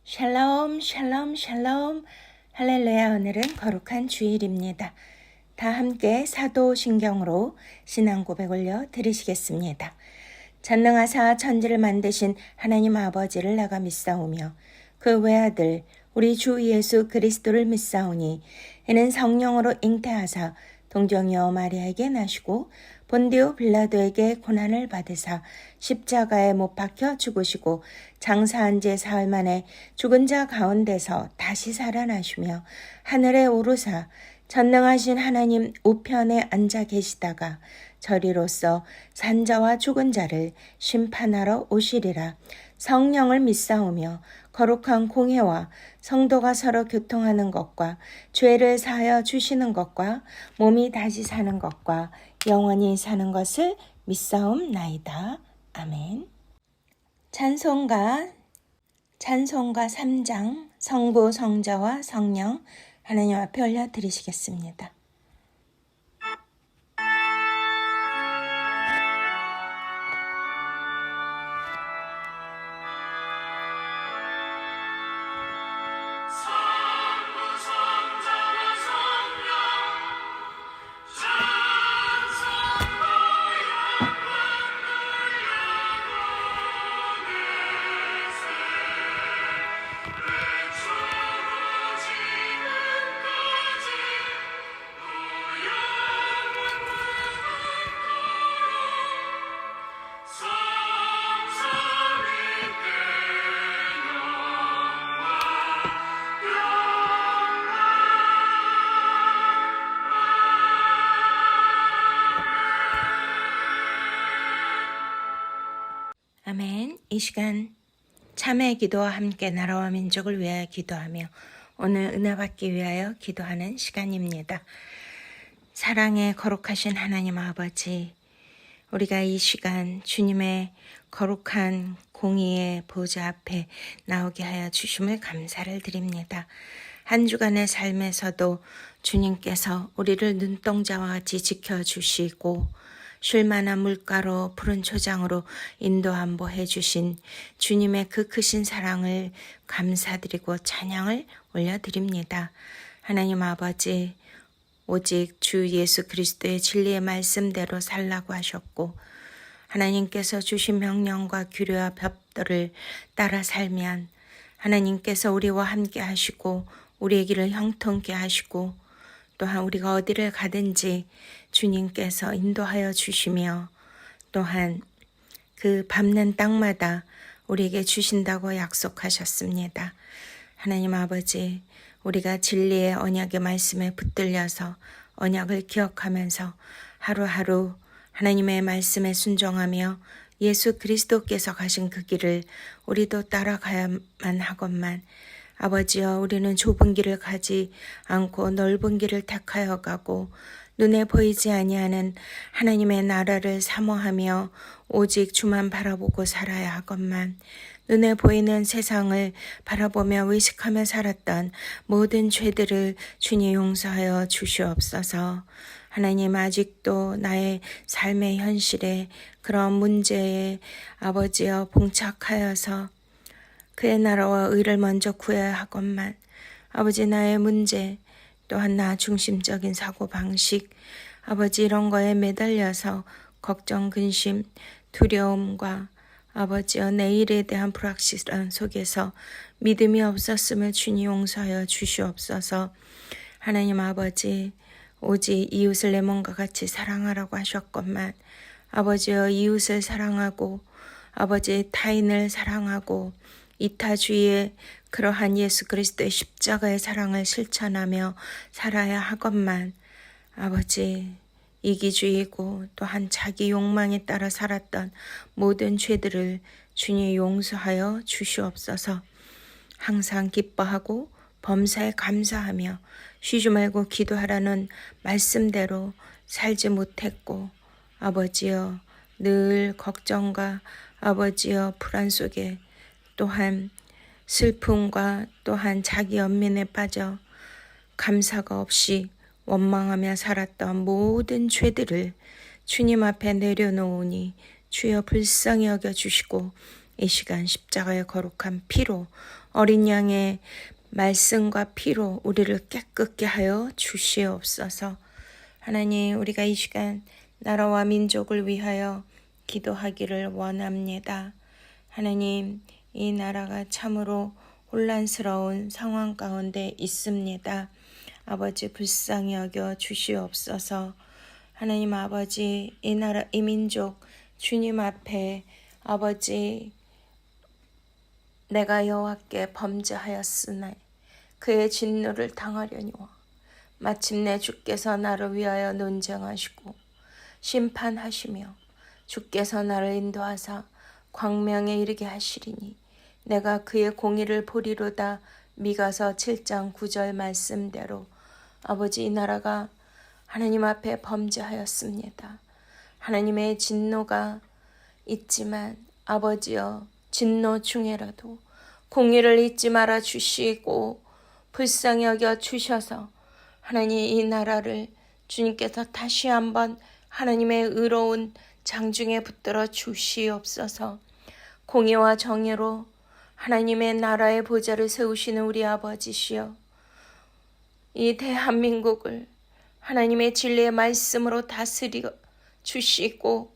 샬롬 샬롬 샬롬 할렐루야. 오늘은 거룩한 주일입니다. 다 함께 사도신경으로 신앙 고백 올려 드리시겠습니다. 전능하사 천지를 만드신 하나님 아버지를 내가 믿사오며 그 외아들 우리 주 예수 그리스도를 믿사오니 이는 성령으로 잉태하사 동정녀 마리아에게 나시고 본디오 빌라도에게 고난을 받으사 십자가에 못 박혀 죽으시고 장사한 지 사흘 만에 죽은 자 가운데서 다시 살아나시며 하늘에 오르사 전능하신 하나님 우편에 앉아 계시다가 저리로서 산자와 죽은 자를 심판하러 오시리라. 성령을 믿사오며 거룩한 공회와 성도가 서로 교통하는 것과 죄를 사하여 주시는 것과 몸이 다시 사는 것과 영원히 사는 것을 믿사옵나이다. 아멘. 찬송가 3장 성부 성자와 성령 하나님 앞에 올려드리시겠습니다. 아멘. 이 시간 참회 기도와 함께 나라와 민족을 위하여 기도하며 오늘 은혜 받기 위하여 기도하는 시간입니다. 사랑의 거룩하신 하나님 아버지, 우리가 이 시간 주님의 거룩한 공의의 보좌 앞에 나오게 하여 주심을 감사를 드립니다. 한 주간의 삶에서도 주님께서 우리를 눈동자와 같이 지켜주시고 쉴만한 물가로 푸른 초장으로 인도 안보해 주신 주님의 그 크신 사랑을 감사드리고 찬양을 올려드립니다. 하나님 아버지, 오직 주 예수 그리스도의 진리의 말씀대로 살라고 하셨고 하나님께서 주신 명령과 규례와 법도를 따라 살면 하나님께서 우리와 함께 하시고 우리의 길을 형통케 하시고 또한 우리가 어디를 가든지 주님께서 인도하여 주시며 또한 그 밟는 땅마다 우리에게 주신다고 약속하셨습니다. 하나님 아버지, 우리가 진리의 언약의 말씀에 붙들려서 언약을 기억하면서 하루하루 하나님의 말씀에 순종하며 예수 그리스도께서 가신 그 길을 우리도 따라가야만 하건만 아버지여, 우리는 좁은 길을 가지 않고 넓은 길을 택하여 가고 눈에 보이지 아니하는 하나님의 나라를 사모하며 오직 주만 바라보고 살아야 하건만 눈에 보이는 세상을 바라보며 의식하며 살았던 모든 죄들을 주님 용서하여 주시옵소서. 하나님, 아직도 나의 삶의 현실에 그런 문제에 아버지여 봉착하여서 그의 나라와 의를 먼저 구해야 하건만 아버지, 나의 문제 또한 나 중심적인 사고방식 아버지 이런 거에 매달려서 걱정, 근심, 두려움과 아버지여 내일에 대한 불확실한 속에서 믿음이 없었음을 주님 용서하여 주시옵소서. 하나님 아버지, 오직 이웃을 내 몸과 같이 사랑하라고 하셨건만 아버지여, 이웃을 사랑하고 아버지 타인을 사랑하고 이타주의의 그러한 예수 그리스도의 십자가의 사랑을 실천하며 살아야 하건만 아버지, 이기주의고 또한 자기 욕망에 따라 살았던 모든 죄들을 주님 용서하여 주시옵소서. 항상 기뻐하고 범사에 감사하며 쉬지 말고 기도하라는 말씀대로 살지 못했고 아버지여, 늘 걱정과 아버지여 불안 속에 또한 슬픔과 또한 자기 연민에 빠져 감사가 없이 원망하며 살았던 모든 죄들을 주님 앞에 내려놓으니 주여 불쌍히 여겨주시고 이 시간 십자가의 거룩한 피로 어린 양의 말씀과 피로 우리를 깨끗게 하여 주시옵소서. 하나님, 우리가 이 시간 나라와 민족을 위하여 기도하기를 원합니다. 하나님, 이 나라가 참으로 혼란스러운 상황 가운데 있습니다. 아버지, 불쌍히 여겨 주시옵소서. 하나님 아버지, 이 나라, 이 민족 주님 앞에 아버지, 내가 여호와께 범죄하였으나 그의 진노를 당하려니와 마침내 주께서 나를 위하여 논쟁하시고 심판하시며 주께서 나를 인도하사 광명에 이르게 하시리니 내가 그의 공의를 보리로다. 미가서 7장 9절 말씀대로 아버지, 이 나라가 하나님 앞에 범죄하였습니다. 하나님의 진노가 있지만 아버지여, 진노 중에라도 공의를 잊지 말아 주시고 불쌍히 여겨 주셔서 하나님, 이 나라를 주님께서 다시 한번 하나님의 의로운 장중에 붙들어 주시옵소서. 공의와 정의로 하나님의 나라의 보좌를 세우시는 우리 아버지시여, 이 대한민국을 하나님의 진리의 말씀으로 다스려 주시고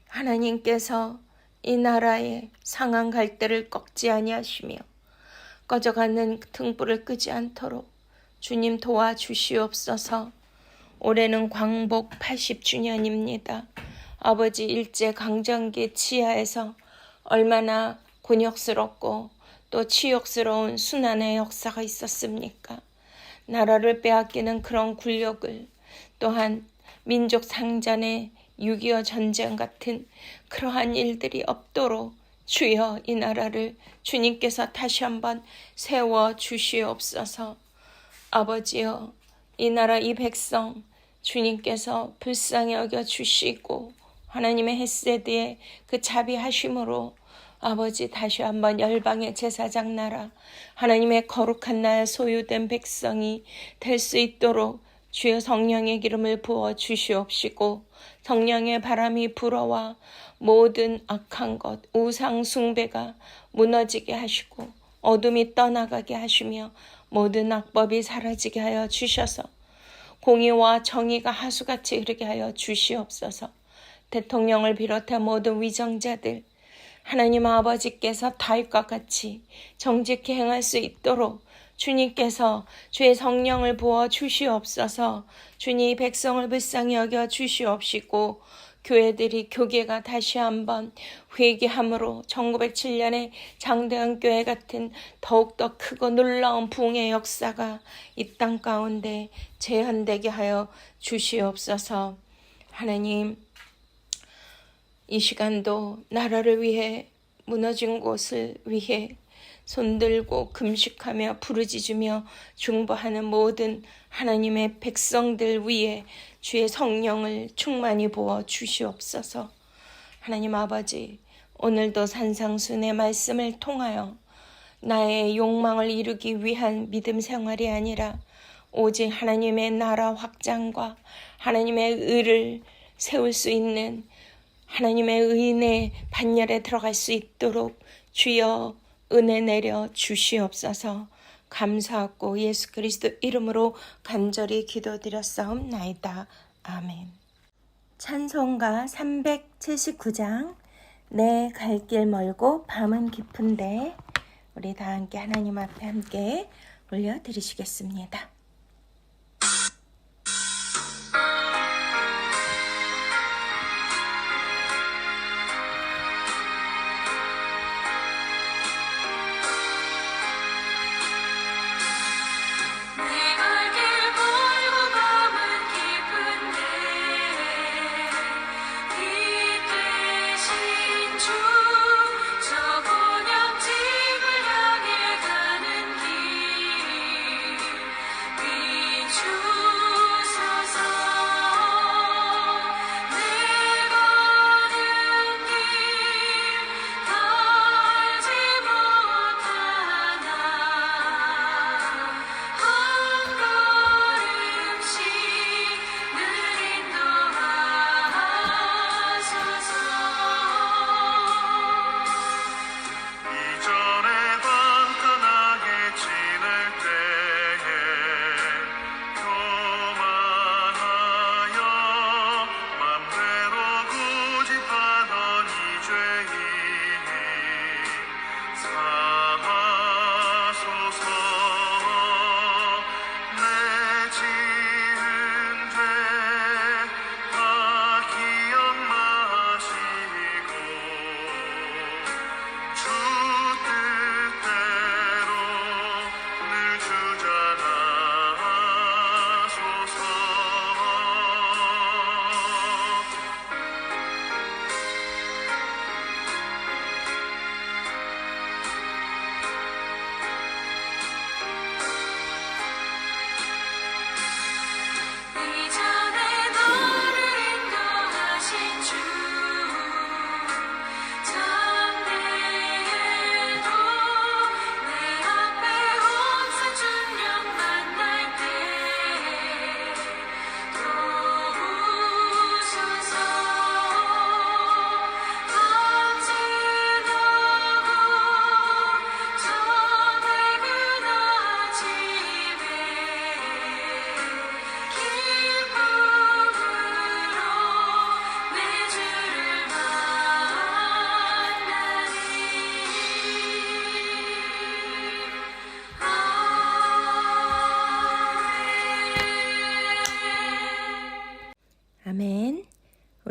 하나님께서 이 나라의 상한 갈대를 꺾지 아니하시며 꺼져가는 등불을 끄지 않도록 주님 도와주시옵소서. 올해는 광복 80주년입니다. 아버지, 일제강점기 치하에서 얼마나 곤욕스럽고 또 치욕스러운 순환의 역사가 있었습니까? 나라를 빼앗기는 그런 굴욕을, 또한 민족 상잔의 6.25 전쟁 같은 그러한 일들이 없도록 주여, 이 나라를 주님께서 다시 한번 세워 주시옵소서. 아버지여, 이 나라, 이 백성 주님께서 불쌍히 여겨 주시고 하나님의 헤세드의 그 자비하심으로 아버지, 다시 한번 열방의 제사장 나라, 하나님의 거룩한 나라에 소유된 백성이 될 수 있도록 주여 성령의 기름을 부어 주시옵시고 성령의 바람이 불어와 모든 악한 것, 우상 숭배가 무너지게 하시고 어둠이 떠나가게 하시며 모든 악법이 사라지게 하여 주셔서 공의와 정의가 하수같이 흐르게 하여 주시옵소서. 대통령을 비롯해 모든 위정자들, 하나님 아버지께서 다윗과 같이 정직히 행할 수 있도록 주님께서 주의 성령을 부어 주시옵소서. 주님, 백성을 불쌍히 여겨 주시옵시고 교회들이, 교계가 다시 한번 회개함으로 1907년에 장대현 교회 같은 더욱더 크고 놀라운 부흥의 역사가 이 땅 가운데 재현되게 하여 주시옵소서. 하나님, 이 시간도 나라를 위해, 무너진 곳을 위해 손들고 금식하며 부르짖으며 중보하는 모든 하나님의 백성들 위에 주의 성령을 충만히 부어 주시옵소서. 하나님 아버지, 오늘도 산상순의 말씀을 통하여 나의 욕망을 이루기 위한 믿음 생활이 아니라 오직 하나님의 나라 확장과 하나님의 의를 세울 수 있는 하나님의 의인의 반열에 들어갈 수 있도록 주여 은혜 내려 주시옵소서. 감사하고 예수 그리스도 이름으로 간절히 기도드렸사옵나이다. 아멘. 찬송가 379장 내 갈 길 멀고 밤은 깊은데, 우리 다 함께 하나님 앞에 함께 올려드리시겠습니다.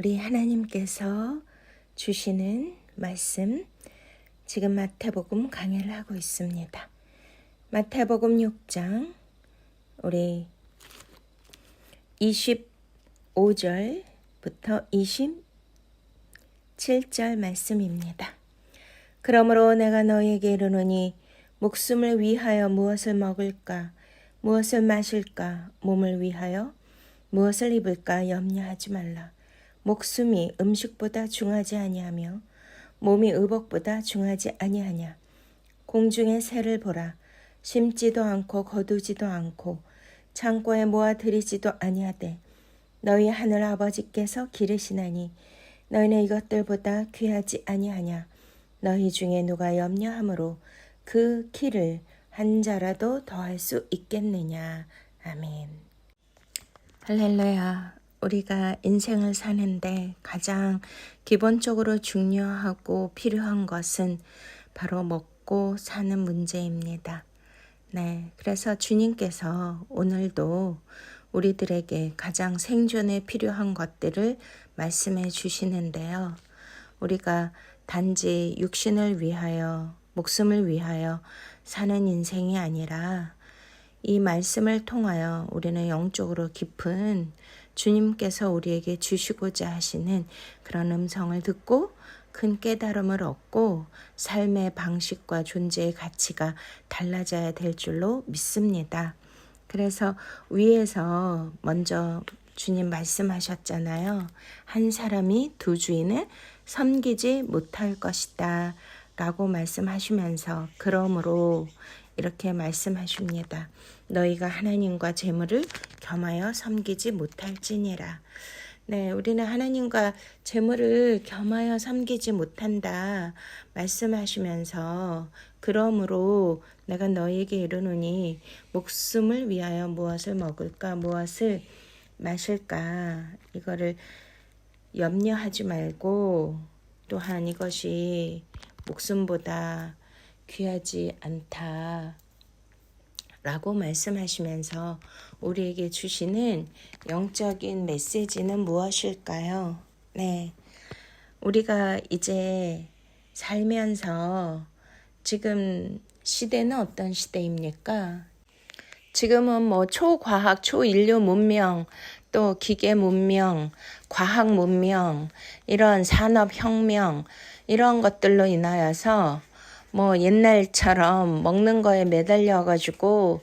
우리 하나님께서 주시는 말씀, 지금 마태복음 강해를 하고 있습니다. 마태복음 6장 우리 25절부터 27절 말씀입니다. 그러므로 내가 너희에게 이르노니 목숨을 위하여 무엇을 먹을까, 무엇을 마실까, 몸을 위하여 무엇을 입을까 염려하지 말라. 목숨이 음식보다 중하지 아니하며 몸이 의복보다 중하지 아니하냐. 공중의 새를 보라. 심지도 않고 거두지도 않고 창고에 모아 들이지도 아니하되 너희 하늘 아버지께서 기르시나니 너희는 이것들보다 귀하지 아니하냐. 너희 중에 누가 염려함으로 그 키를 한 자라도 더할 수 있겠느냐. 아멘. 할렐루야. 우리가 인생을 사는데 가장 기본적으로 중요하고 필요한 것은 바로 먹고 사는 문제입니다. 네, 그래서 주님께서 오늘도 우리들에게 가장 생존에 필요한 것들을 말씀해 주시는데요. 우리가 단지 육신을 위하여, 목숨을 위하여 사는 인생이 아니라 이 말씀을 통하여 우리는 영적으로 깊은 주님께서 우리에게 주시고자 하시는 그런 음성을 듣고 큰 깨달음을 얻고 삶의 방식과 존재의 가치가 달라져야 될 줄로 믿습니다. 그래서 위에서 먼저 주님 말씀하셨잖아요. 한 사람이 두 주인을 섬기지 못할 것이다 라고 말씀하시면서 그러므로 이렇게 말씀하십니다. 너희가 하나님과 재물을 겸하여 섬기지 못할지니라. 네, 우리는 하나님과 재물을 겸하여 섬기지 못한다 말씀하시면서 그러므로 내가 너희에게 이르노니 목숨을 위하여 무엇을 먹을까 무엇을 마실까 이거를 염려하지 말고 또한 이것이 목숨보다 귀하지 않다 라고 말씀하시면서 우리에게 주시는 영적인 메시지는 무엇일까요? 네, 우리가 이제 살면서 지금 시대는 어떤 시대입니까? 지금은 뭐 초과학, 초인류 문명, 또 기계 문명, 과학 문명, 이런 산업혁명, 이런 것들로 인하여서 뭐 옛날처럼 먹는 거에 매달려가지고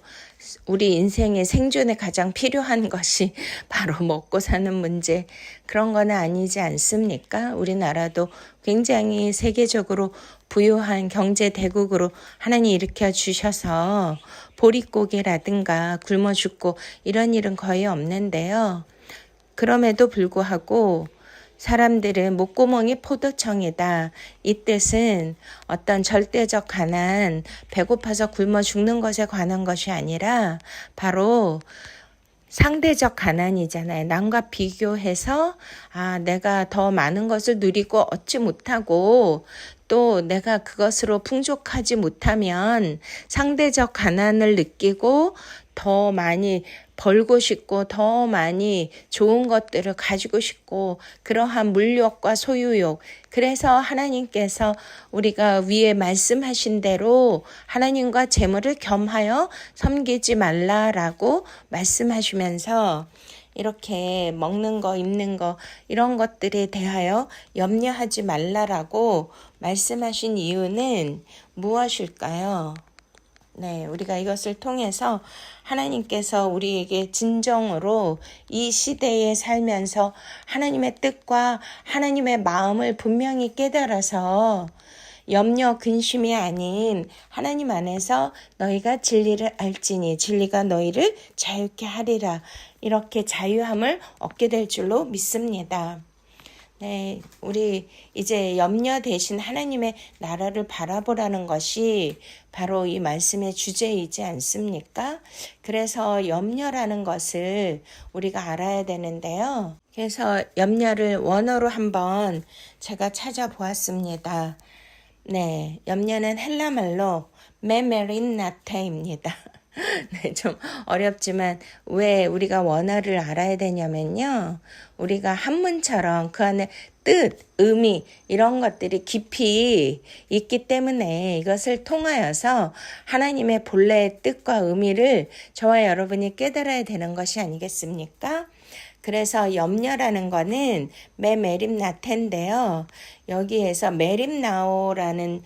우리 인생의 생존에 가장 필요한 것이 바로 먹고 사는 문제 그런 건 아니지 않습니까? 우리나라도 굉장히 세계적으로 부유한 경제 대국으로 하나님 일으켜 주셔서 보릿고개라든가 굶어 죽고 이런 일은 거의 없는데요. 그럼에도 불구하고 사람들은 목구멍이 포도청이다. 이 뜻은 어떤 절대적 가난, 배고파서 굶어 죽는 것에 관한 것이 아니라 바로 상대적 가난이잖아요. 남과 비교해서 내가 더 많은 것을 누리고 얻지 못하고 또 내가 그것으로 풍족하지 못하면 상대적 가난을 느끼고 더 많이 벌고 싶고 더 많이 좋은 것들을 가지고 싶고 그러한 물욕과 소유욕 그래서 하나님께서 우리가 위에 말씀하신 대로 하나님과 재물을 겸하여 섬기지 말라라고 말씀하시면서 이렇게 먹는 거 입는 거 이런 것들에 대하여 염려하지 말라라고 말씀하신 이유는 무엇일까요? 네, 우리가 이것을 통해서 하나님께서 우리에게 진정으로 이 시대에 살면서 하나님의 뜻과 하나님의 마음을 분명히 깨달아서 염려 근심이 아닌 하나님 안에서 너희가 진리를 알지니 진리가 너희를 자유케 하리라 이렇게 자유함을 얻게 될 줄로 믿습니다. 네, 우리 이제 염려 대신 하나님의 나라를 바라보라는 것이 바로 이 말씀의 주제이지 않습니까? 그래서 염려라는 것을 우리가 알아야 되는데요. 그래서 염려를 원어로 한번 제가 찾아보았습니다. 네, 염려는 헬라말로 메메린나테입니다. 네, 좀 어렵지만 왜 우리가 원어를 알아야 되냐면요. 우리가 한문처럼 그 안에 뜻, 의미 이런 것들이 깊이 있기 때문에 이것을 통하여서 하나님의 본래의 뜻과 의미를 저와 여러분이 깨달아야 되는 것이 아니겠습니까? 그래서 염려라는 거는 메립나텐데요. 여기에서 메립나오라는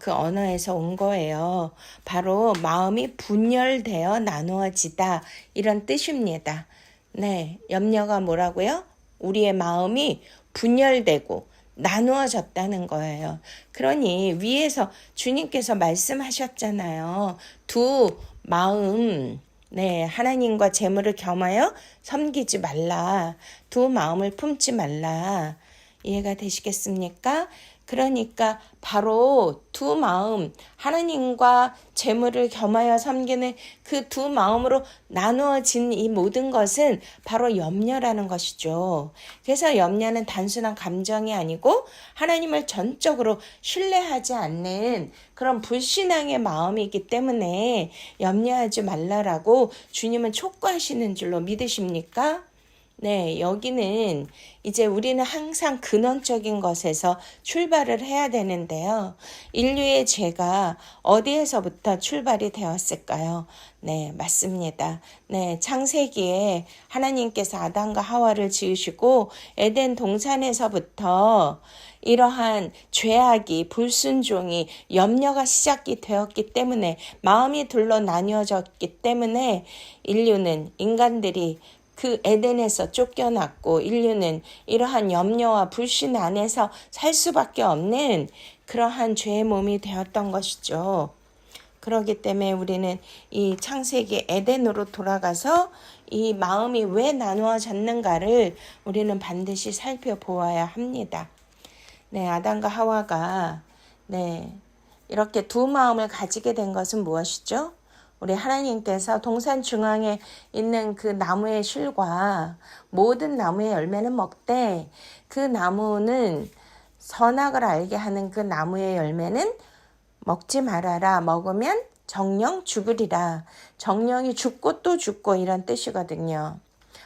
그 언어에서 온 거예요. 바로 마음이 분열되어 나누어지다 이런 뜻입니다. 네, 염려가 뭐라고요? 우리의 마음이 분열되고 나누어졌다는 거예요. 그러니 위에서 주님께서 말씀하셨잖아요. 두 마음 네, 하나님과 재물을 겸하여 섬기지 말라. 두 마음을 품지 말라. 이해가 되시겠습니까? 그러니까 바로 두 마음, 하나님과 재물을 겸하여 섬기는 그 두 마음으로 나누어진 이 모든 것은 바로 염려라는 것이죠. 그래서 염려는 단순한 감정이 아니고 하나님을 전적으로 신뢰하지 않는 그런 불신앙의 마음이기 때문에 염려하지 말라라고 주님은 촉구하시는 줄로 믿으십니까? 네, 여기는 이제 우리는 항상 근원적인 것에서 출발을 해야 되는데요. 인류의 죄가 어디에서부터 출발이 되었을까요? 네, 맞습니다. 네, 창세기에 하나님께서 아담과 하와를 지으시고 에덴 동산에서부터 이러한 죄악이, 불순종이, 염려가 시작이 되었기 때문에 마음이 둘로 나뉘어졌기 때문에 인류는 인간들이 그 에덴에서 쫓겨났고 인류는 이러한 염려와 불신 안에서 살 수밖에 없는 그러한 죄의 몸이 되었던 것이죠. 그렇기 때문에 우리는 이 창세기 에덴으로 돌아가서 이 마음이 왜 나누어졌는가를 우리는 반드시 살펴보아야 합니다. 네, 아담과 하와가 이렇게 두 마음을 가지게 된 것은 무엇이죠? 우리 하나님께서 동산 중앙에 있는 그 나무의 실과 모든 나무의 열매는 먹되 그 나무는 선악을 알게 하는 그 나무의 열매는 먹지 말아라. 먹으면 정령 죽으리라. 정령이 죽고 또 죽고 이런 뜻이거든요.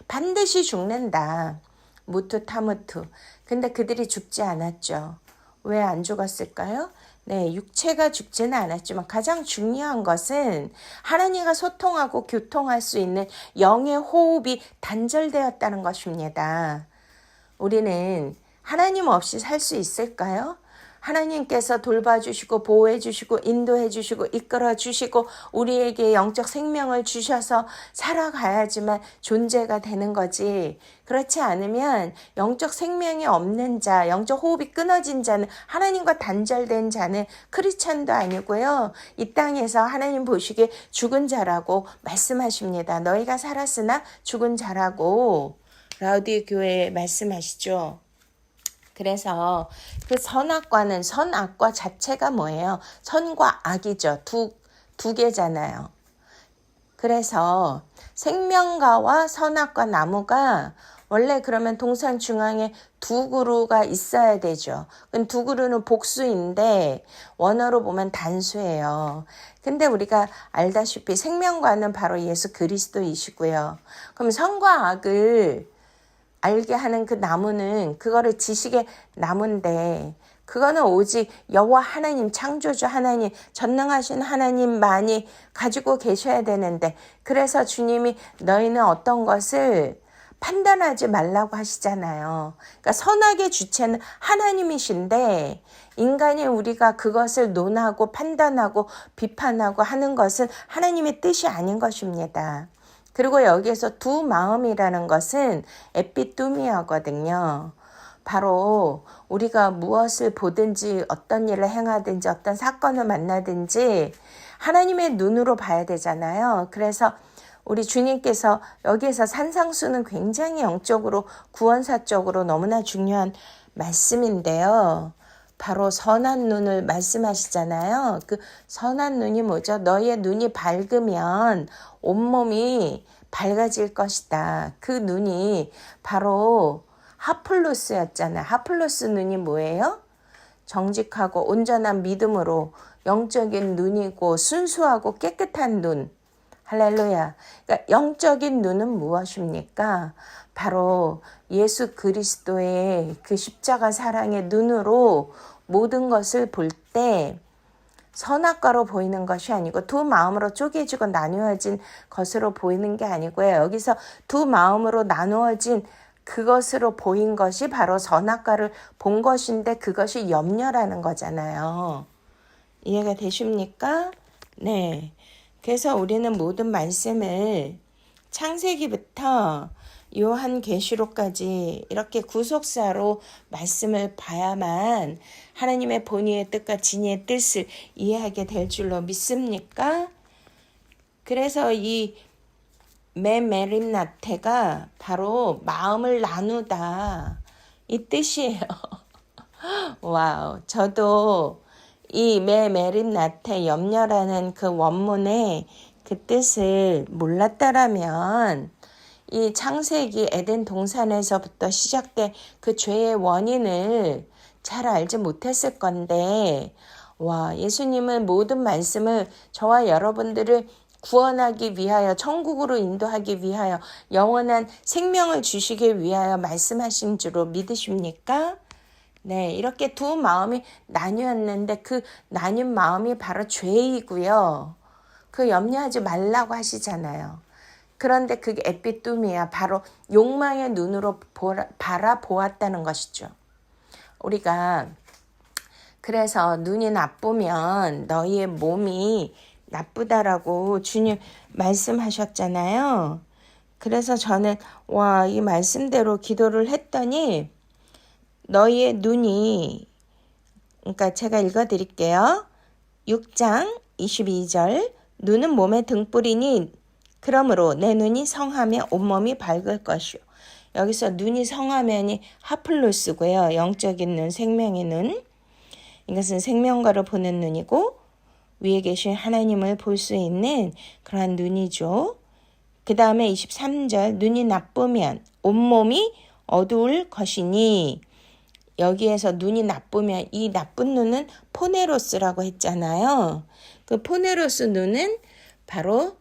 반드시 죽는다. 무투 타무투. 근데 그들이 죽지 않았죠. 왜 안 죽었을까요? 네, 육체가 죽지는 않았지만 가장 중요한 것은 하나님과 소통하고 교통할 수 있는 영의 호흡이 단절되었다는 것입니다. 우리는 하나님 없이 살 수 있을까요? 하나님께서 돌봐주시고 보호해주시고 인도해주시고 이끌어주시고 우리에게 영적 생명을 주셔서 살아가야지만 존재가 되는 거지. 그렇지 않으면 영적 생명이 없는 자, 영적 호흡이 끊어진 자는 하나님과 단절된 자는 크리스찬도 아니고요. 이 땅에서 하나님 보시기에 죽은 자라고 말씀하십니다. 너희가 살았으나 죽은 자라고 라우디 교회에 말씀하시죠. 그래서 그 선악과는 선악과 자체가 뭐예요? 선과 악이죠. 두 개잖아요. 그래서 생명과와 선악과 나무가 원래 그러면 동산 중앙에 두 그루가 있어야 되죠. 두 그루는 복수인데 원어로 보면 단수예요. 근데 우리가 알다시피 생명과는 바로 예수 그리스도이시고요. 그럼 선과 악을 알게 하는 그 나무는 그거를 지식의 나무인데 그거는 오직 여호와 하나님, 창조주 하나님, 전능하신 하나님만이 가지고 계셔야 되는데 그래서 주님이 너희는 어떤 것을 판단하지 말라고 하시잖아요. 그러니까 선악의 주체는 하나님이신데 인간이 우리가 그것을 논하고 판단하고 비판하고 하는 것은 하나님의 뜻이 아닌 것입니다. 그리고 여기에서 두 마음이라는 것은 에피뚜미아거든요. 바로 우리가 무엇을 보든지 어떤 일을 행하든지 어떤 사건을 만나든지 하나님의 눈으로 봐야 되잖아요. 그래서 우리 주님께서 여기에서 산상수는 굉장히 영적으로 구원사적으로 너무나 중요한 말씀인데요. 바로 선한 눈을 말씀하시잖아요. 그 선한 눈이 뭐죠? 너희의 눈이 밝으면 온몸이 밝아질 것이다. 그 눈이 바로 하플로스였잖아요. 하플로스 눈이 뭐예요? 정직하고 온전한 믿음으로 영적인 눈이고 순수하고 깨끗한 눈. 할렐루야. 그러니까 영적인 눈은 무엇입니까? 바로 예수 그리스도의 그 십자가 사랑의 눈으로 모든 것을 볼 때 선악과로 보이는 것이 아니고 두 마음으로 쪼개지고 나누어진 것으로 보이는 게 아니고요. 여기서 두 마음으로 나누어진 그것으로 보인 것이 바로 선악과를 본 것인데 그것이 염려라는 거잖아요. 이해가 되십니까? 네. 그래서 우리는 모든 말씀을 창세기부터 요한계시록까지 이렇게 구속사로 말씀을 봐야만 하나님의 본의의 뜻과 진의의 뜻을 이해하게 될 줄로 믿습니까? 그래서 이 메메림나테가 바로 마음을 나누다 이 뜻이에요. 와우, 저도 이 메메림나테 염려라는 그 원문의 그 뜻을 몰랐다라면 이 창세기 에덴 동산에서부터 시작된 그 죄의 원인을 잘 알지 못했을 건데, 와, 예수님은 모든 말씀을 저와 여러분들을 구원하기 위하여, 천국으로 인도하기 위하여, 영원한 생명을 주시기 위하여 말씀하신 줄로 믿으십니까? 네, 이렇게 두 마음이 나뉘었는데 그 나뉜 마음이 바로 죄이고요. 그 염려하지 말라고 하시잖아요. 그런데 그게 에피뚜미야, 바로 욕망의 눈으로 바라보았다는 것이죠. 우리가 그래서 눈이 나쁘면 너희의 몸이 나쁘다라고 주님 말씀하셨잖아요. 그래서 저는 이 말씀대로 기도를 했더니 너희의 눈이, 그러니까 제가 읽어드릴게요. 6장 22절, 눈은 몸의 등불이니 그러므로 내 눈이 성하며 온몸이 밝을 것이요. 여기서 눈이 성하면이 하플로스고요. 영적인 눈, 생명의 눈. 이것은 생명과를 보는 눈이고 위에 계신 하나님을 볼 수 있는 그러한 눈이죠. 그 다음에 23절, 눈이 나쁘면 온몸이 어두울 것이니, 여기에서 눈이 나쁘면 이 나쁜 눈은 포네로스라고 했잖아요. 그 포네로스 눈은 바로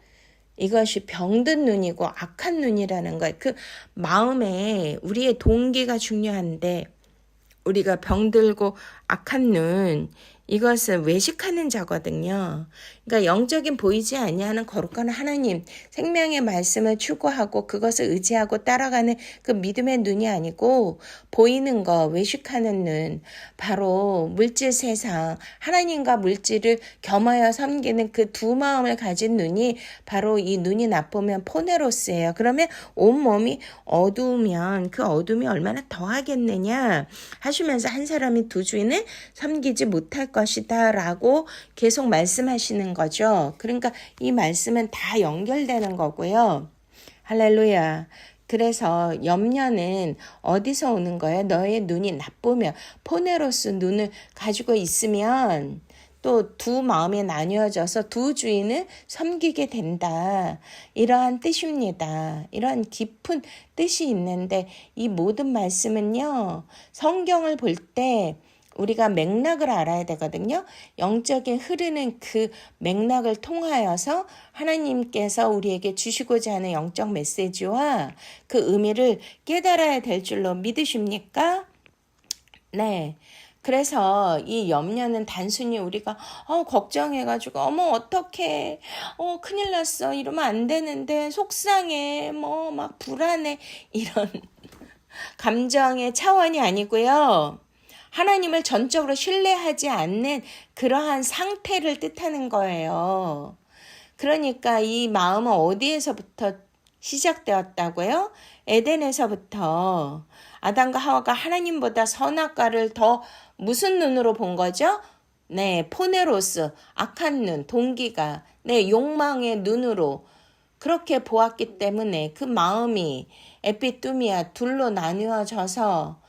이것이 병든 눈이고 악한 눈이라는 거예요. 그 마음에 우리의 동기가 중요한데 우리가 병들고 악한 눈, 이것을 외식하는 자거든요. 그러니까 영적인 보이지 아니하는 거룩한 하나님, 생명의 말씀을 추구하고 그것을 의지하고 따라가는 그 믿음의 눈이 아니고 보이는 거, 외식하는 눈, 바로 물질 세상, 하나님과 물질을 겸하여 섬기는 그 두 마음을 가진 눈이 바로 이 눈이 나쁘면 포네로스예요. 그러면 온몸이 어두우면 그 어둠이 얼마나 더하겠느냐 하시면서 한 사람이 두 주인을 섬기지 못할 것이다 라고 계속 말씀하시는 거죠. 그러니까 이 말씀은 다 연결되는 거고요. 할렐루야. 그래서 염려는 어디서 오는 거예요? 너의 눈이 나쁘면, 포네로스 눈을 가지고 있으면 또 두 마음이 나뉘어져서 두 주인을 섬기게 된다. 이러한 뜻입니다. 이러한 깊은 뜻이 있는데 이 모든 말씀은요, 성경을 볼 때 우리가 맥락을 알아야 되거든요. 영적인 흐르는 그 맥락을 통하여서 하나님께서 우리에게 주시고자 하는 영적 메시지와 그 의미를 깨달아야 될 줄로 믿으십니까? 네. 그래서 이 염려는 단순히 우리가 걱정해가지고 어떡해, 큰일 났어, 이러면 안 되는데, 속상해, 막 불안해, 이런 감정의 차원이 아니고요. 하나님을 전적으로 신뢰하지 않는 그러한 상태를 뜻하는 거예요. 그러니까 이 마음은 어디에서부터 시작되었다고요? 에덴에서부터. 아담과 하와가 하나님보다 선악과를 더 무슨 눈으로 본 거죠? 네, 포네로스, 악한 눈, 동기가, 네, 욕망의 눈으로 그렇게 보았기 때문에 그 마음이 에피뚜미아 둘로 나누어져서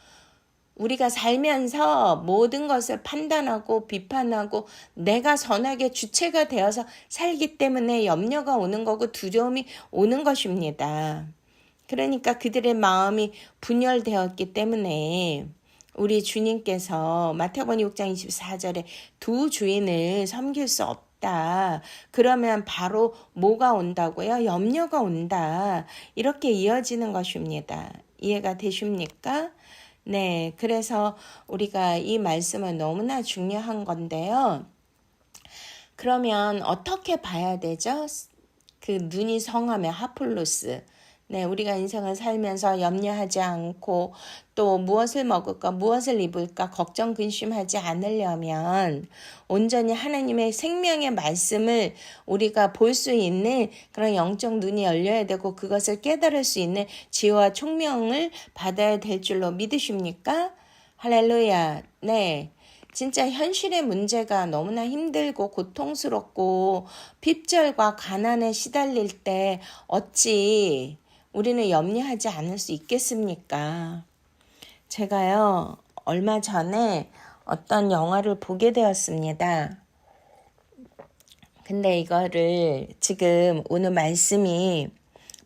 우리가 살면서 모든 것을 판단하고 비판하고 내가 선악의 주체가 되어서 살기 때문에 염려가 오는 거고 두려움이 오는 것입니다. 그러니까 그들의 마음이 분열되었기 때문에 우리 주님께서 마태복음 6장 24절에 두 주인을 섬길 수 없다. 그러면 바로 뭐가 온다고요? 염려가 온다. 이렇게 이어지는 것입니다. 이해가 되십니까? 네, 그래서 우리가 이 말씀은 너무나 중요한 건데요. 그러면 어떻게 봐야 되죠? 그 눈이 성하며 하플로스. 네, 우리가 인생을 살면서 염려하지 않고 또 무엇을 먹을까, 무엇을 입을까 걱정 근심하지 않으려면 온전히 하나님의 생명의 말씀을 우리가 볼 수 있는 그런 영적 눈이 열려야 되고 그것을 깨달을 수 있는 지혜와 총명을 받아야 될 줄로 믿으십니까? 할렐루야. 네. 진짜 현실의 문제가 너무나 힘들고 고통스럽고 핍절과 가난에 시달릴 때 어찌 우리는 염려하지 않을 수 있겠습니까? 제가요, 얼마 전에 어떤 영화를 보게 되었습니다. 근데 이거를 지금 오늘 말씀이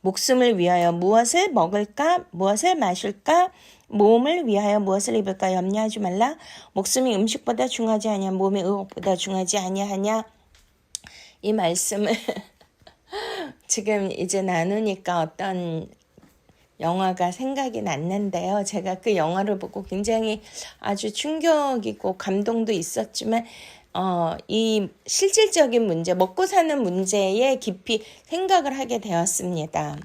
목숨을 위하여 무엇을 먹을까? 무엇을 마실까? 몸을 위하여 무엇을 입을까? 염려하지 말라. 목숨이 음식보다 중하지 아니하 몸이 의복보다 중하지 아니하냐. 이 말씀을 지금 이제 나누니까 어떤 영화가 생각이 났는데요. 제가 그 영화를 보고 굉장히 아주 충격이고 감동도 있었지만 이 실질적인 문제, 먹고 사는 문제에 깊이 생각을 하게 되었습니다.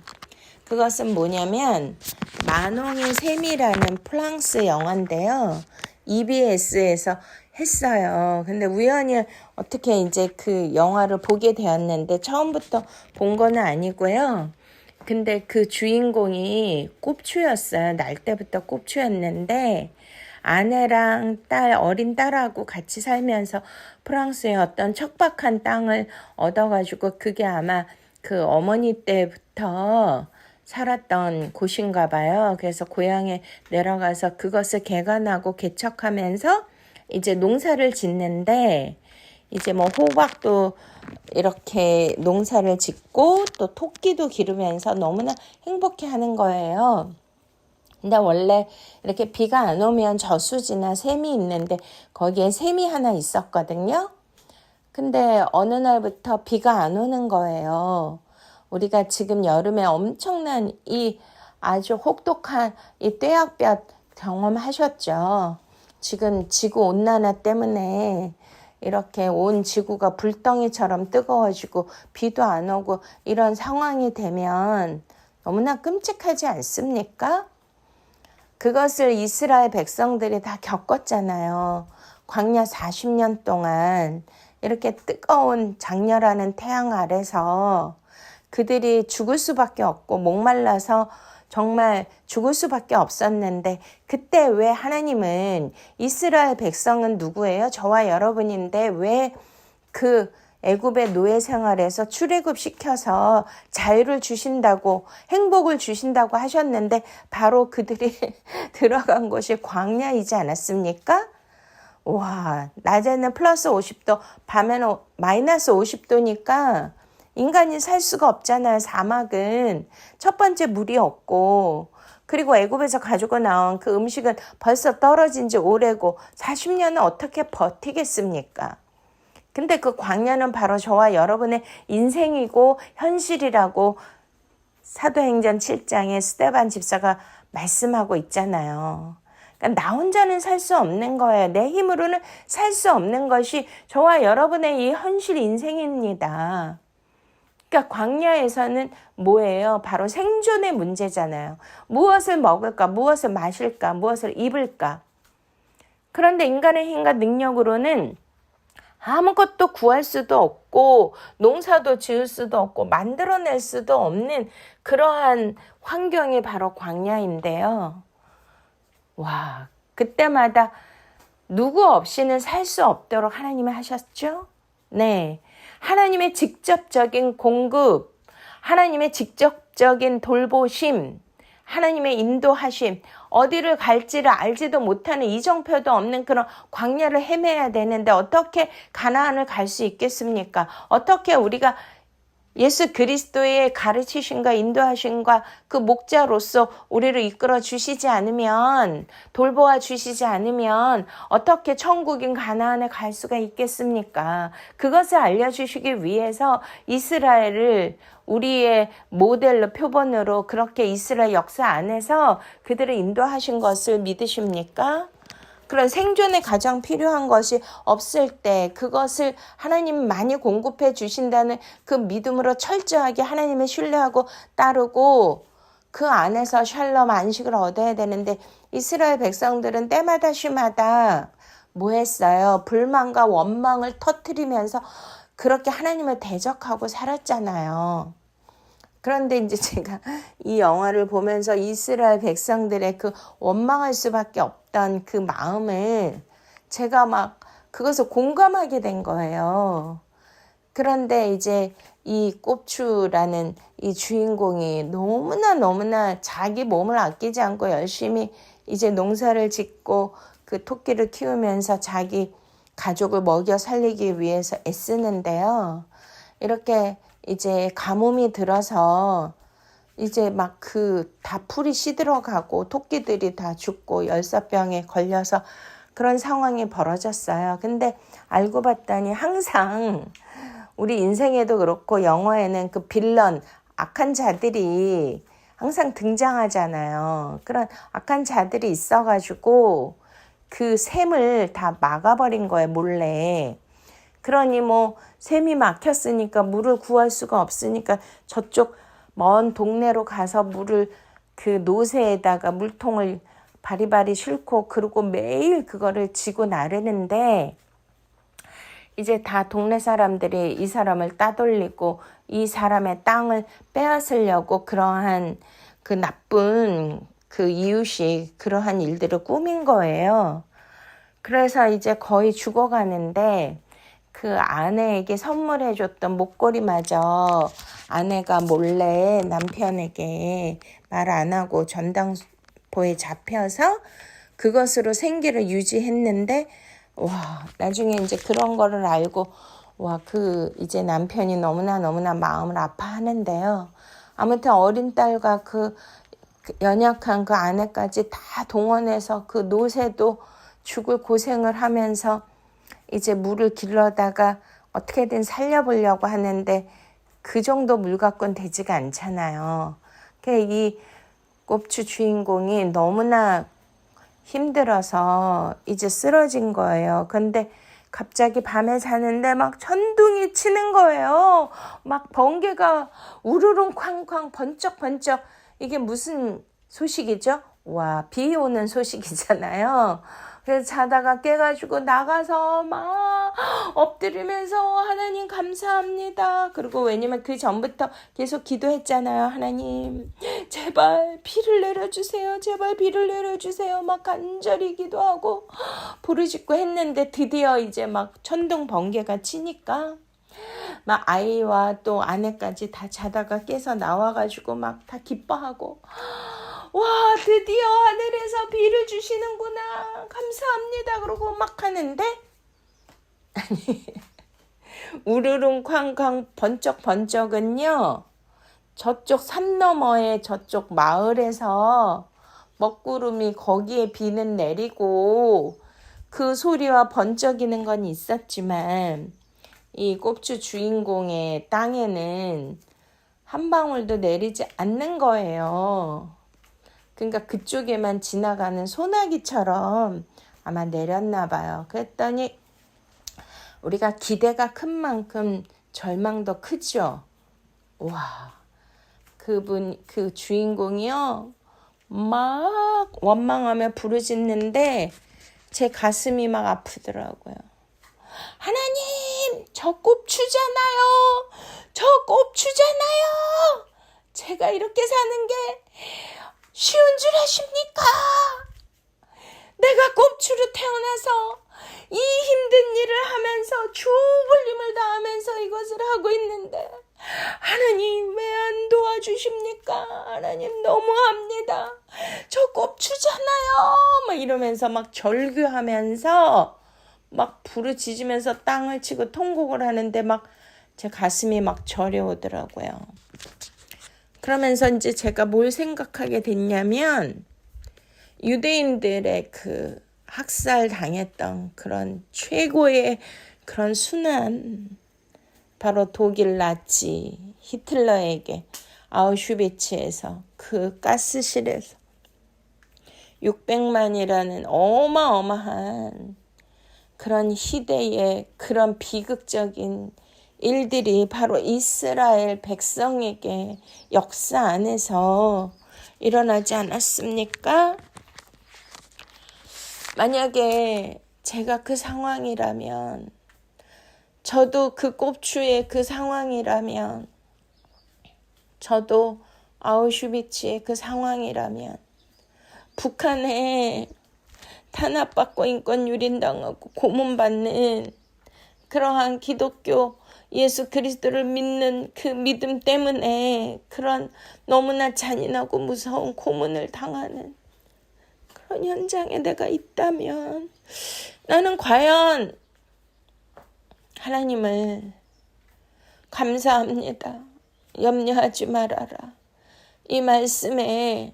그것은 뭐냐면 만홍의 샘이라는 프랑스 영화인데요. EBS에서 했어요. 근데 우연히 어떻게 이제 그 영화를 보게 되었는데 처음부터 본 거는 아니고요. 근데 그 주인공이 꼽추였어요. 날 때부터 꼽추였는데 아내랑 어린 딸하고 같이 살면서 프랑스의 어떤 척박한 땅을 얻어가지고 그게 아마 그 어머니 때부터 살았던 곳인가 봐요. 그래서 고향에 내려가서 그것을 개간하고 개척하면서 이제 농사를 짓는데 이제 뭐 호박도 이렇게 농사를 짓고 또 토끼도 기르면서 너무나 행복해 하는 거예요. 근데 원래 이렇게 비가 안 오면 저수지나 샘이 있는데 거기에 샘이 하나 있었거든요. 근데 어느 날부터 비가 안 오는 거예요. 우리가 지금 여름에 엄청난 이 아주 혹독한 이 떼약볕 경험하셨죠. 지금 지구 온난화 때문에 이렇게 온 지구가 불덩이처럼 뜨거워지고 비도 안 오고 이런 상황이 되면 너무나 끔찍하지 않습니까? 그것을 이스라엘 백성들이 다 겪었잖아요. 광야 40년 동안 이렇게 뜨거운 장렬하는 태양 아래서 그들이 죽을 수밖에 없고 목말라서 정말 죽을 수밖에 없었는데 그때 왜 하나님은 이스라엘 백성은 누구예요? 저와 여러분인데 왜 그 애굽의 노예 생활에서 출애굽 시켜서 자유를 주신다고 행복을 주신다고 하셨는데 바로 그들이 들어간 곳이 광야이지 않았습니까? 와, 낮에는 플러스 50도, 밤에는 마이너스 50도니까 인간이 살 수가 없잖아요. 사막은 첫 번째 물이 없고 그리고 애굽에서 가지고 나온 그 음식은 벌써 떨어진 지 오래고 40년은 어떻게 버티겠습니까? 근데 그 광야는 바로 저와 여러분의 인생이고 현실이라고 사도행전 7장에 스데반 집사가 말씀하고 있잖아요. 그러니까 나 혼자는 살 수 없는 거예요. 내 힘으로는 살 수 없는 것이 저와 여러분의 이 현실 인생입니다. 그러니까 광야에서는 뭐예요? 바로 생존의 문제잖아요. 무엇을 먹을까? 무엇을 마실까? 무엇을 입을까? 그런데 인간의 힘과 능력으로는 아무것도 구할 수도 없고 농사도 지을 수도 없고 만들어낼 수도 없는 그러한 환경이 바로 광야인데요. 와, 그때마다 누구 없이는 살 수 없도록 하나님이 하셨죠? 네. 하나님의 직접적인 공급, 하나님의 직접적인 돌보심, 하나님의 인도하심, 어디를 갈지를 알지도 못하는 이정표도 없는 그런 광야를 헤매야 되는데 어떻게 가나안을 갈 수 있겠습니까? 어떻게 우리가 예수 그리스도의 가르치심과 인도하심과 그 목자로서 우리를 이끌어 주시지 않으면, 돌보아 주시지 않으면 어떻게 천국인 가나안에 갈 수가 있겠습니까? 그것을 알려주시기 위해서 이스라엘을 우리의 모델로, 표본으로 그렇게 이스라엘 역사 안에서 그들을 인도하신 것을 믿으십니까? 그런 생존에 가장 필요한 것이 없을 때 그것을 하나님 많이 공급해 주신다는 그 믿음으로 철저하게 하나님을 신뢰하고 따르고 그 안에서 샬롬 안식을 얻어야 되는데, 이스라엘 백성들은 때마다 시마다 뭐 했어요? 불만과 원망을 터뜨리면서 그렇게 하나님을 대적하고 살았잖아요. 그런데 이제 제가 이 영화를 보면서 이스라엘 백성들의 그 원망할 수밖에 없던 그 마음을 제가 막 그것을 공감하게 된 거예요. 그런데 이제 이 꼽추라는 이 주인공이 너무나 자기 몸을 아끼지 않고 열심히 이제 농사를 짓고 그 토끼를 키우면서 자기 가족을 먹여 살리기 위해서 애쓰는데요. 이렇게 이제 가뭄이 들어서 이제 막 다 풀이 시들어가고 토끼들이 다 죽고 열사병에 걸려서 그런 상황이 벌어졌어요. 근데 알고 봤더니 항상 우리 인생에도 그렇고 영화에는 그 빌런, 악한 자들이 항상 등장하잖아요. 그런 악한 자들이 있어가지고 그 샘을 다 막아버린 거예요, 몰래. 그러니 뭐 샘이 막혔으니까 물을 구할 수가 없으니까 저쪽 먼 동네로 가서 물을 그 노새에다가 물통을 바리바리 싣고 그러고 매일 그거를 지고 나르는데, 이제 다 동네 사람들이 이 사람을 따돌리고 이 사람의 땅을 빼앗으려고 그러한 그 나쁜 그 이웃이 그러한 일들을 꾸민 거예요. 그래서 이제 거의 죽어가는데 그 아내에게 선물해줬던 목걸이마저 아내가 몰래 남편에게 말 안 하고 전당포에 잡혀서 그것으로 생계를 유지했는데, 와, 나중에 이제 그런 거를 알고, 와, 이제 남편이 너무나 마음을 아파하는데요. 아무튼 어린 딸과 그 연약한 그 아내까지 다 동원해서 그 노새도 죽을 고생을 하면서 이제 물을 길러다가 어떻게든 살려보려고 하는데 그 정도 물 갖고는 되지가 않잖아요. 이 꼽추 주인공이 너무나 힘들어서 이제 쓰러진 거예요. 근데 갑자기 밤에 자는데 막 천둥이 치는 거예요. 막 번개가 우르릉 쾅쾅 번쩍번쩍. 이게 무슨 소식이죠? 와, 비 오는 소식이잖아요. 그래서 자다가 깨가지고 나가서 막 엎드리면서 하나님 감사합니다. 그리고 왜냐면 그 전부터 계속 기도했잖아요. 하나님 제발 비를 내려주세요. 제발 비를 내려주세요. 막 간절히 기도하고 부르짖고 했는데 드디어 이제 막 천둥 번개가 치니까 막 아이와 또 아내까지 다 자다가 깨서 나와가지고 막 다 기뻐하고, 와, 드디어 하늘에서 비를 주시는구나, 감사합니다, 그러고 막 하는데, 아니, 우르릉 쾅쾅 번쩍번쩍은요, 저쪽 산 너머에 저쪽 마을에서 먹구름이 거기에 비는 내리고 그 소리와 번쩍이는 건 있었지만 이 꼽추 주인공의 땅에는 한 방울도 내리지 않는 거예요. 그러니까 그쪽에만 지나가는 소나기처럼 아마 내렸나 봐요. 그랬더니 우리가 기대가 큰 만큼 절망도 크죠. 와, 그 주인공이요, 막 원망하며 부르짖는데 제 가슴이 막 아프더라고요. 하나님, 저 꼽추잖아요. 저 꼽추잖아요. 제가 이렇게 사는 게 쉬운 줄 아십니까? 내가 꼽추로 태어나서 이 힘든 일을 하면서 죽을 힘을 다하면서 이것을 하고 있는데 하나님 왜 안 도와주십니까? 하나님 너무합니다. 저 꼽추잖아요. 막 이러면서 막 절규하면서 막 부르짖으면서 땅을 치고 통곡을 하는데 막 제 가슴이 막 저려오더라고요. 그러면서 이제 제가 뭘 생각하게 됐냐면 유대인들의 그 학살 당했던 그런 최고의 그런 순환, 바로 독일 나치 히틀러에게 아우슈비츠에서 그 가스실에서 600만이라는 어마어마한 그런 희대의 그런 비극적인 일들이 바로 이스라엘 백성에게 역사 안에서 일어나지 않았습니까? 만약에 제가 그 상황이라면, 저도 그 꼽추의 그 상황이라면, 저도 아우슈비츠의 그 상황이라면, 북한에 탄압받고 인권 유린당하고 고문받는 그러한 기독교 예수 그리스도를 믿는 그 믿음 때문에 그런 너무나 잔인하고 무서운 고문을 당하는 그런 현장에 내가 있다면 나는 과연 하나님을 감사합니다. 염려하지 말아라. 이 말씀에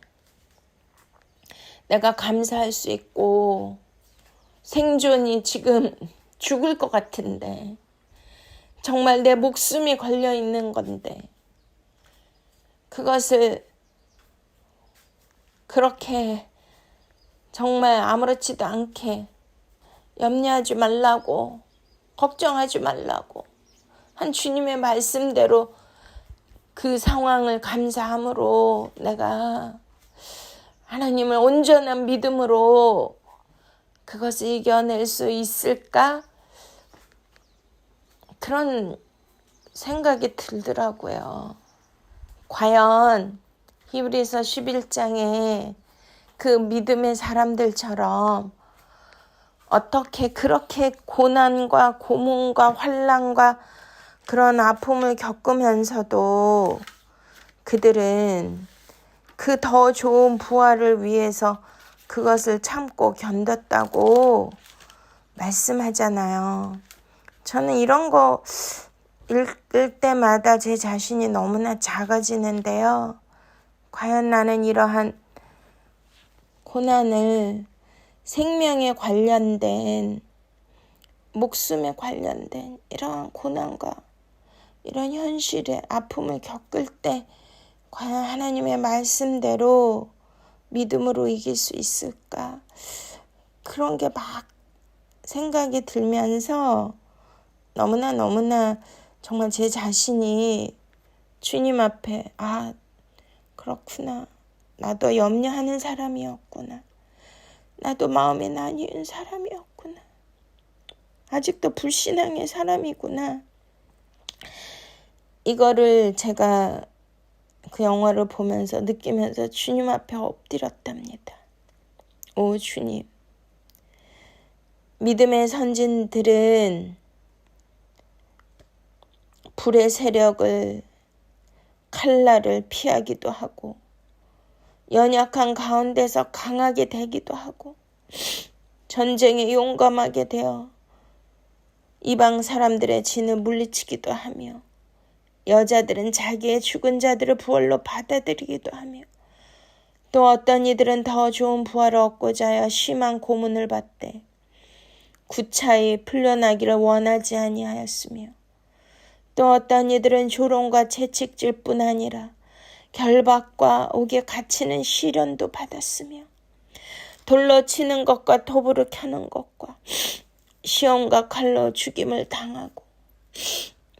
내가 감사할 수 있고, 생존이 지금 죽을 것 같은데, 정말 내 목숨이 걸려 있는 건데, 그것을 그렇게 정말 아무렇지도 않게 염려하지 말라고, 걱정하지 말라고 한 주님의 말씀대로 그 상황을 감사함으로 내가 하나님을 온전한 믿음으로 그것을 이겨낼 수 있을까? 그런 생각이 들더라고요. 과연 히브리서 11장에 그 믿음의 사람들처럼 어떻게 그렇게 고난과 고문과 환난과 그런 아픔을 겪으면서도 그들은 그 더 좋은 부활을 위해서 그것을 참고 견뎠다고 말씀하잖아요. 저는 이런 거 읽을 때마다 제 자신이 너무나 작아지는데요. 과연 나는 이러한 고난을 생명에 관련된, 목숨에 관련된 이러한 고난과 이런 현실의 아픔을 겪을 때 과연 하나님의 말씀대로 믿음으로 이길 수 있을까? 그런 게 막 생각이 들면서 너무나 정말 제 자신이 주님 앞에 그렇구나. 나도 염려하는 사람이었구나. 나도 마음에 나뉘는 사람이었구나. 아직도 불신앙의 사람이구나. 이거를 제가 그 영화를 보면서 느끼면서 주님 앞에 엎드렸답니다. 오 주님, 믿음의 선진들은 불의 세력을, 칼날을 피하기도 하고 연약한 가운데서 강하게 되기도 하고 전쟁에 용감하게 되어 이방 사람들의 진을 물리치기도 하며 여자들은 자기의 죽은 자들을 부활로 받아들이기도 하며 또 어떤 이들은 더 좋은 부활을 얻고자 하여 심한 고문을 받되 구차히 풀려나기를 원하지 아니하였으며 또 어떤 이들은 조롱과 채찍질 뿐 아니라 결박과 옥에 갇히는 시련도 받았으며 돌로 치는 것과 톱으로 켜는 것과 시험과 칼로 죽임을 당하고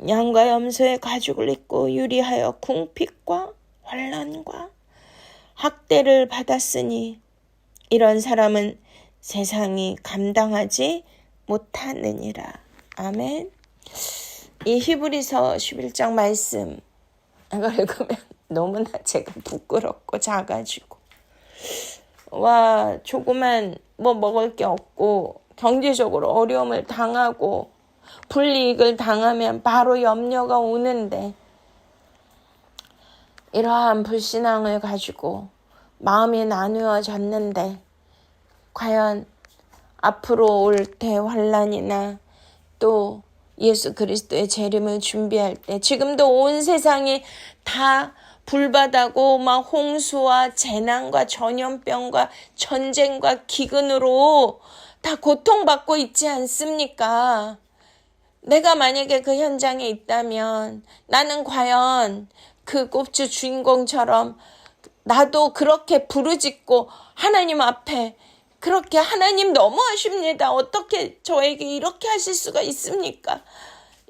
양과 염소의 가죽을 입고 유리하여 궁핍과 환난과 학대를 받았으니 이런 사람은 세상이 감당하지 못하느니라. 아멘. 이 히브리서 11장 말씀 이걸 읽으면 너무나 제가 부끄럽고 작아지고 조그만 먹을 게 없고 경제적으로 어려움을 당하고 불이익을 당하면 바로 염려가 오는데 이러한 불신앙을 가지고 마음이 나누어졌는데 과연 앞으로 올 대환란이나 또 예수 그리스도의 재림을 준비할 때 지금도 온 세상이 다 불바다고 막 홍수와 재난과 전염병과 전쟁과 기근으로 다 고통받고 있지 않습니까? 내가 만약에 그 현장에 있다면 나는 과연 그 꼽주 주인공처럼 나도 그렇게 부르짖고 하나님 앞에 그렇게 하나님 너무하십니다. 어떻게 저에게 이렇게 하실 수가 있습니까?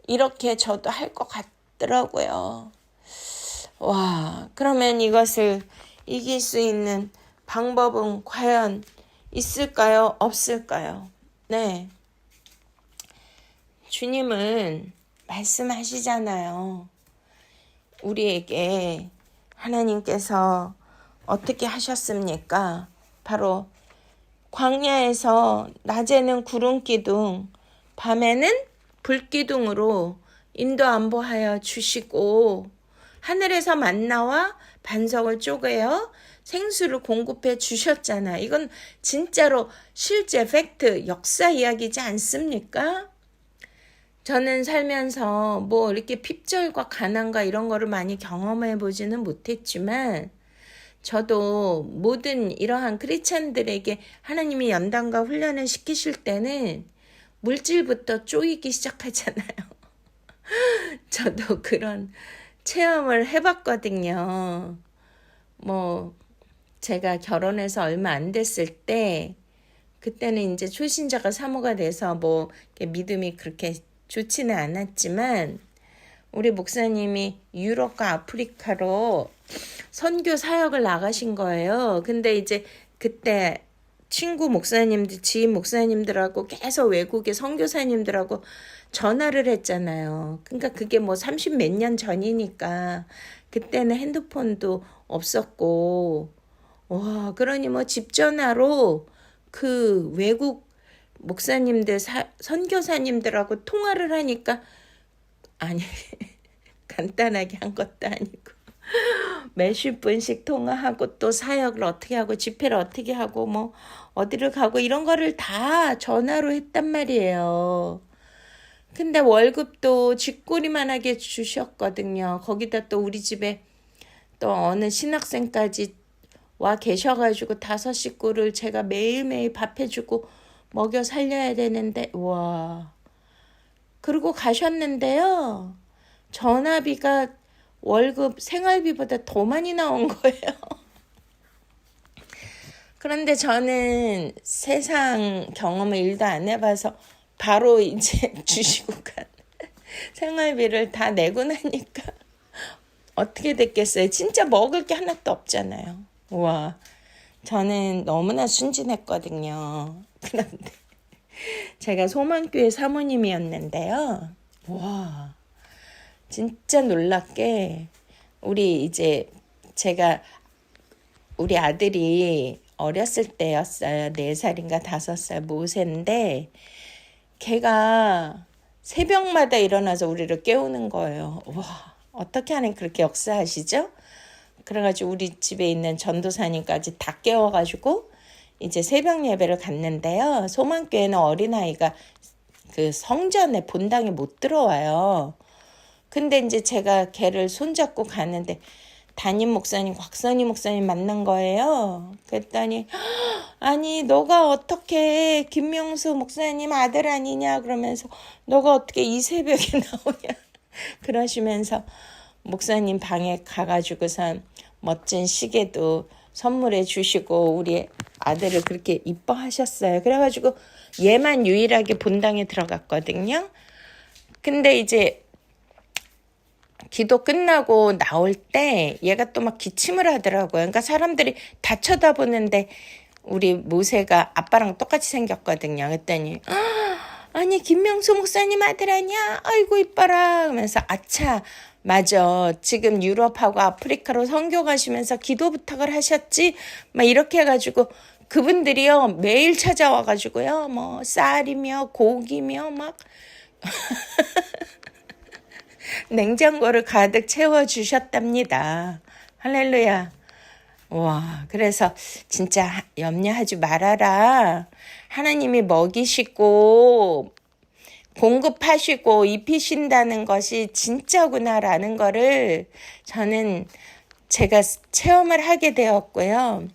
이렇게 저도 할 것 같더라고요. 와, 그러면 이것을 이길 수 있는 방법은 과연 있을까요? 없을까요? 네. 주님은 말씀하시잖아요. 우리에게 하나님께서 어떻게 하셨습니까? 바로 광야에서 낮에는 구름 기둥, 밤에는 불 기둥으로 인도 안보하여 주시고 하늘에서 만나와 반석을 쪼개어 생수를 공급해 주셨잖아. 이건 진짜로 실제 팩트, 역사 이야기지 않습니까? 저는 살면서 뭐 이렇게 핍절과 가난과 이런 거를 많이 경험해 보지는 못했지만 저도 모든 이러한 크리스찬들에게 하나님이 연단과 훈련을 시키실 때는 물질부터 쪼이기 시작하잖아요. 저도 그런 체험을 해봤거든요. 뭐 제가 결혼해서 얼마 안 됐을 때 그때는 이제 초신자가 사모가 돼서 뭐 믿음이 그렇게 좋지는 않았지만 우리 목사님이 유럽과 아프리카로 선교 사역을 나가신 거예요. 근데 이제 그때 친구 목사님들, 지인 목사님들하고 계속 외국의 선교사님들하고 전화를 했잖아요. 그러니까 그게 뭐 30 몇 년 전이니까 그때는 핸드폰도 없었고 와, 그러니 뭐 집 전화로 그 외국 목사님들, 선교사님들하고 통화를 하니까 아니 간단하게 한 것도 아니고 몇십 분씩 통화하고 또 사역을 어떻게 하고 집회를 어떻게 하고 뭐 어디를 가고 이런 거를 다 전화로 했단 말이에요. 근데 월급도 쥐꼬리만하게 주셨거든요. 거기다 또 우리 집에 또 어느 신학생까지 와 계셔가지고 5 식구를 제가 매일매일 밥 해주고 먹여 살려야 되는데 와. 그리고 가셨는데요. 전화비가 월급 생활비보다 더 많이 나온 거예요. 그런데 저는 세상 경험을 1도 안 해봐서 바로 이제 주시고 간 생활비를 다 내고 나니까 어떻게 됐겠어요? 진짜 먹을 게 하나도 없잖아요. 와, 저는 너무나 순진했거든요. 그런데 제가 소망교회 사모님이었는데요. 와, 진짜 놀랍게 우리 아들이 어렸을 때였어요. 4살인가 5살 모세인데 걔가 새벽마다 일어나서 우리를 깨우는 거예요. 와, 어떻게 하는 그렇게 역사하시죠? 그래가지고 우리 집에 있는 전도사님까지 다 깨워가지고 이제 새벽 예배를 갔는데요. 소망교회는 어린아이가 그 성전에 본당에 못 들어와요. 근데 이제 제가 걔를 손잡고 가는데 담임 목사님, 곽선희 목사님 만난 거예요. 그랬더니 아니 너가 어떻게 김명수 목사님 아들 아니냐 그러면서 너가 어떻게 이 새벽에 나오냐 그러시면서 목사님 방에 가가지고선 멋진 시계도 선물해 주시고 우리 아들을 그렇게 이뻐하셨어요. 그래가지고 얘만 유일하게 본당에 들어갔거든요. 근데 이제 기도 끝나고 나올 때 얘가 또 막 기침을 하더라고요. 그러니까 사람들이 다 쳐다보는데 우리 모세가 아빠랑 똑같이 생겼거든요. 그랬더니 아니 김명수 목사님 아들 아니야? 아이고 이뻐라. 그러면서 아차 맞아. 지금 유럽하고 아프리카로 선교 가시면서 기도 부탁을 하셨지? 막 이렇게 해가지고 그분들이요 매일 찾아와가지고요 뭐 쌀이며 고기며 막 냉장고를 가득 채워주셨답니다. 할렐루야. 와, 그래서 진짜 염려하지 말아라. 하나님이 먹이시고 공급하시고 입히신다는 것이 진짜구나라는 거를 제가 체험을 하게 되었고요.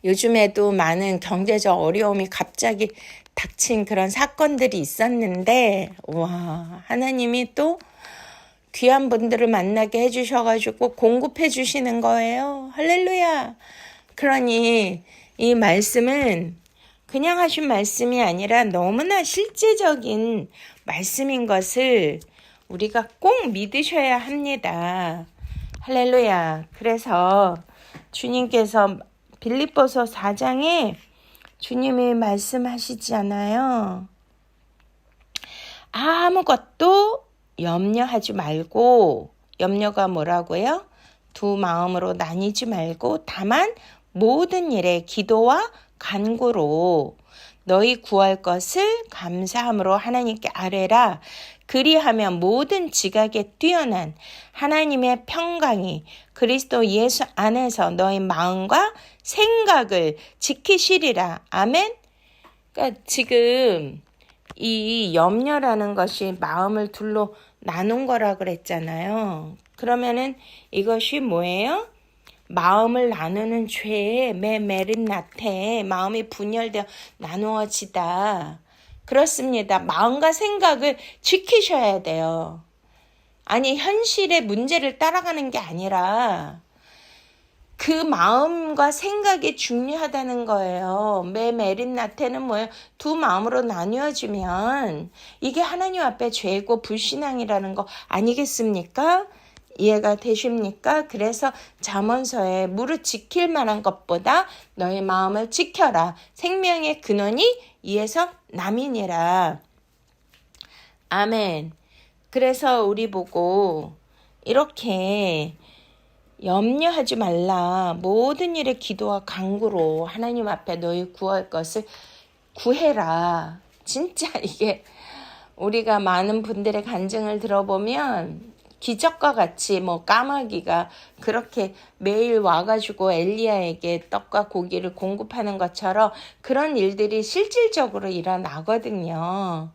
요즘에도 많은 경제적 어려움이 갑자기 닥친 그런 사건들이 있었는데, 와, 하나님이 또 귀한 분들을 만나게 해주셔가지고 공급해 주시는 거예요. 할렐루야. 그러니 이 말씀은 그냥 하신 말씀이 아니라 너무나 실제적인 말씀인 것을 우리가 꼭 믿으셔야 합니다. 할렐루야. 그래서 주님께서 빌립보서 4장에 주님이 말씀하시잖아요. 아무것도 염려하지 말고, 염려가 뭐라고요? 두 마음으로 나뉘지 말고 다만 모든 일에 기도와 간구로 너희 구할 것을 감사함으로 하나님께 아뢰라. 그리하면 모든 지각에 뛰어난 하나님의 평강이 그리스도 예수 안에서 너희 마음과 생각을 지키시리라. 아멘. 그러니까 지금 이 염려라는 것이 마음을 둘로 나눈 거라 그랬잖아요. 그러면은 이것이 뭐예요? 마음을 나누는 죄에 메rit나테, 마음이 분열되어 나누어지다. 그렇습니다. 마음과 생각을 지키셔야 돼요. 아니, 현실의 문제를 따라가는 게 아니라 그 마음과 생각이 중요하다는 거예요. 메rit나테는 뭐예요? 두 마음으로 나뉘어지면 이게 하나님 앞에 죄고 불신앙이라는 거 아니겠습니까? 이해가 되십니까? 그래서 잠언서에 무릇 지킬 만한 것보다 너의 마음을 지켜라. 생명의 근원이 이에서 남이니라. 아멘. 그래서 우리 보고 이렇게 염려하지 말라. 모든 일에 기도와 간구로 하나님 앞에 너희 구할 것을 구해라. 진짜 이게 우리가 많은 분들의 간증을 들어보면 기적과 같이 까마귀가 그렇게 매일 와가지고 엘리야에게 떡과 고기를 공급하는 것처럼 그런 일들이 실질적으로 일어나거든요.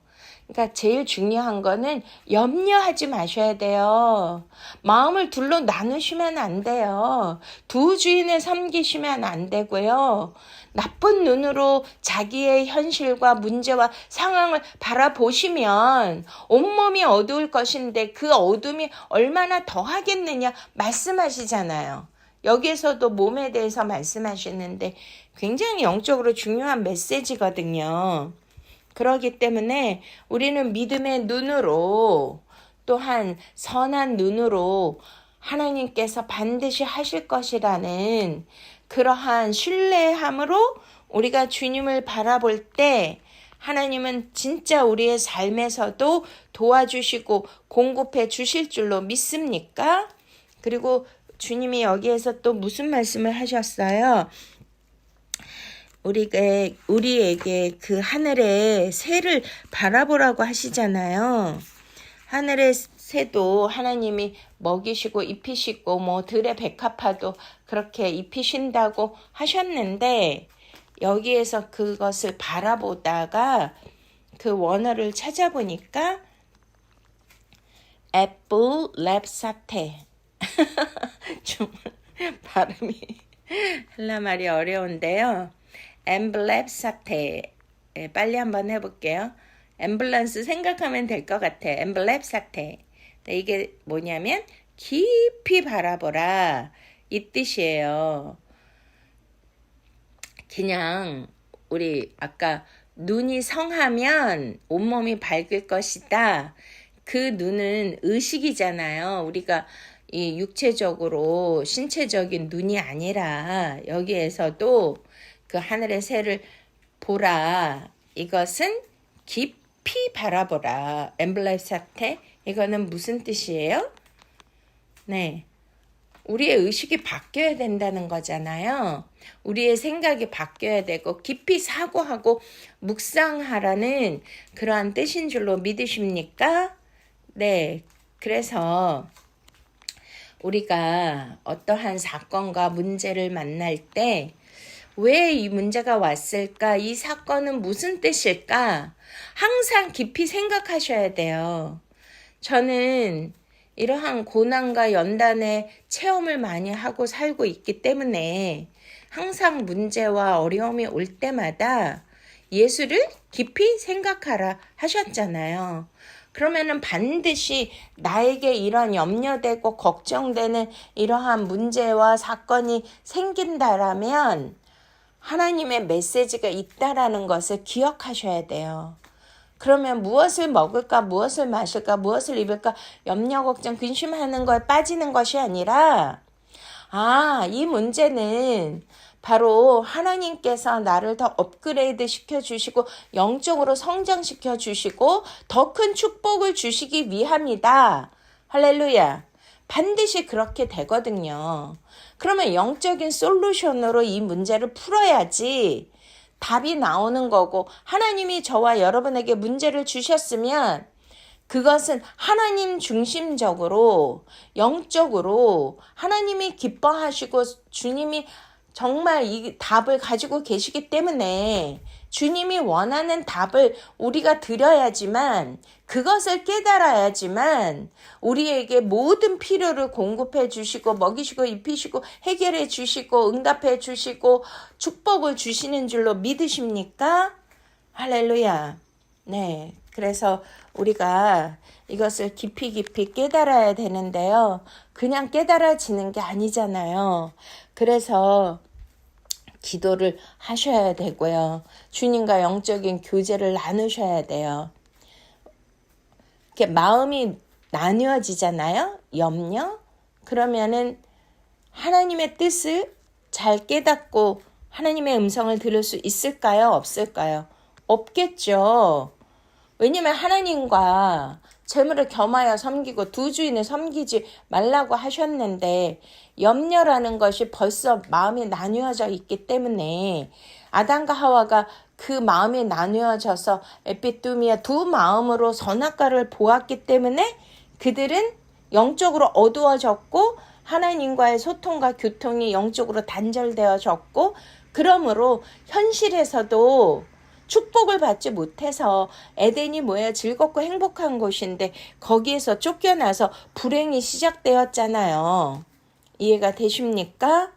그러니까 제일 중요한 거는 염려하지 마셔야 돼요. 마음을 둘로 나누시면 안 돼요. 두 주인을 섬기시면 안 되고요. 나쁜 눈으로 자기의 현실과 문제와 상황을 바라보시면 온몸이 어두울 것인데 그 어둠이 얼마나 더하겠느냐 말씀하시잖아요. 여기에서도 몸에 대해서 말씀하시는데 굉장히 영적으로 중요한 메시지거든요. 그렇기 때문에 우리는 믿음의 눈으로 또한 선한 눈으로 하나님께서 반드시 하실 것이라는 그러한 신뢰함으로 우리가 주님을 바라볼 때 하나님은 진짜 우리의 삶에서도 도와주시고 공급해 주실 줄로 믿습니까? 그리고 주님이 여기에서 또 무슨 말씀을 하셨어요? 우리에게 그 하늘의 새를 바라보라고 하시잖아요. 하늘의 새도 하나님이 먹이시고 입히시고 들의 백합화도 그렇게 입히신다고 하셨는데 여기에서 그것을 바라보다가 그 원어를 찾아보니까 애플 랩사테 좀 발음이 헬라말이 어려운데요. 엠블랩사테 빨리 한번 해볼게요. 앰뷸런스 생각하면 될 것 같아. 엠블랩사테 이게 뭐냐면 깊이 바라보라 이 뜻이에요. 그냥 우리 아까 눈이 성하면 온몸이 밝을 것이다. 그 눈은 의식이잖아요. 우리가 이 육체적으로 신체적인 눈이 아니라 여기에서도 그 하늘의 새를 보라. 이것은 깊이 바라보라. 엠블레사테 이거는 무슨 뜻이에요? 네, 우리의 의식이 바뀌어야 된다는 거잖아요. 우리의 생각이 바뀌어야 되고 깊이 사고하고 묵상하라는 그러한 뜻인 줄로 믿으십니까? 네, 그래서 우리가 어떠한 사건과 문제를 만날 때 왜 이 문제가 왔을까? 이 사건은 무슨 뜻일까? 항상 깊이 생각하셔야 돼요. 저는 이러한 고난과 연단의 체험을 많이 하고 살고 있기 때문에 항상 문제와 어려움이 올 때마다 예수를 깊이 생각하라 하셨잖아요. 그러면은 반드시 나에게 이런 염려되고 걱정되는 이러한 문제와 사건이 생긴다라면 하나님의 메시지가 있다라는 것을 기억하셔야 돼요. 그러면 무엇을 먹을까, 무엇을 마실까, 무엇을 입을까 염려, 걱정, 근심하는 거에 빠지는 것이 아니라 이 문제는 바로 하나님께서 나를 더 업그레이드 시켜주시고 영적으로 성장시켜 주시고 더 큰 축복을 주시기 위함이다. 할렐루야. 반드시 그렇게 되거든요. 그러면 영적인 솔루션으로 이 문제를 풀어야지 답이 나오는 거고, 하나님이 저와 여러분에게 문제를 주셨으면 그것은 하나님 중심적으로 영적으로 하나님이 기뻐하시고 주님이 정말 이 답을 가지고 계시기 때문에 주님이 원하는 답을 우리가 드려야지만, 그것을 깨달아야지만 우리에게 모든 필요를 공급해 주시고 먹이시고 입히시고 해결해 주시고 응답해 주시고 축복을 주시는 줄로 믿으십니까? 할렐루야. 네. 그래서 우리가 이것을 깊이 깨달아야 되는데요. 그냥 깨달아지는 게 아니잖아요. 그래서 기도를 하셔야 되고요. 주님과 영적인 교제를 나누셔야 돼요. 이렇게 마음이 나뉘어지잖아요. 염려? 그러면은 하나님의 뜻을 잘 깨닫고 하나님의 음성을 들을 수 있을까요? 없을까요? 없겠죠. 왜냐면 하나님과 재물을 겸하여 섬기고 두 주인을 섬기지 말라고 하셨는데 염려라는 것이 벌써 마음이 나뉘어져 있기 때문에 아담과 하와가 그 마음이 나뉘어져서 에피뚜미아 두 마음으로 선악과를 보았기 때문에 그들은 영적으로 어두워졌고 하나님과의 소통과 교통이 영적으로 단절되어졌고, 그러므로 현실에서도 축복을 받지 못해서 에덴이 뭐예요? 즐겁고 행복한 곳인데 거기에서 쫓겨나서 불행이 시작되었잖아요. 이해가 되십니까?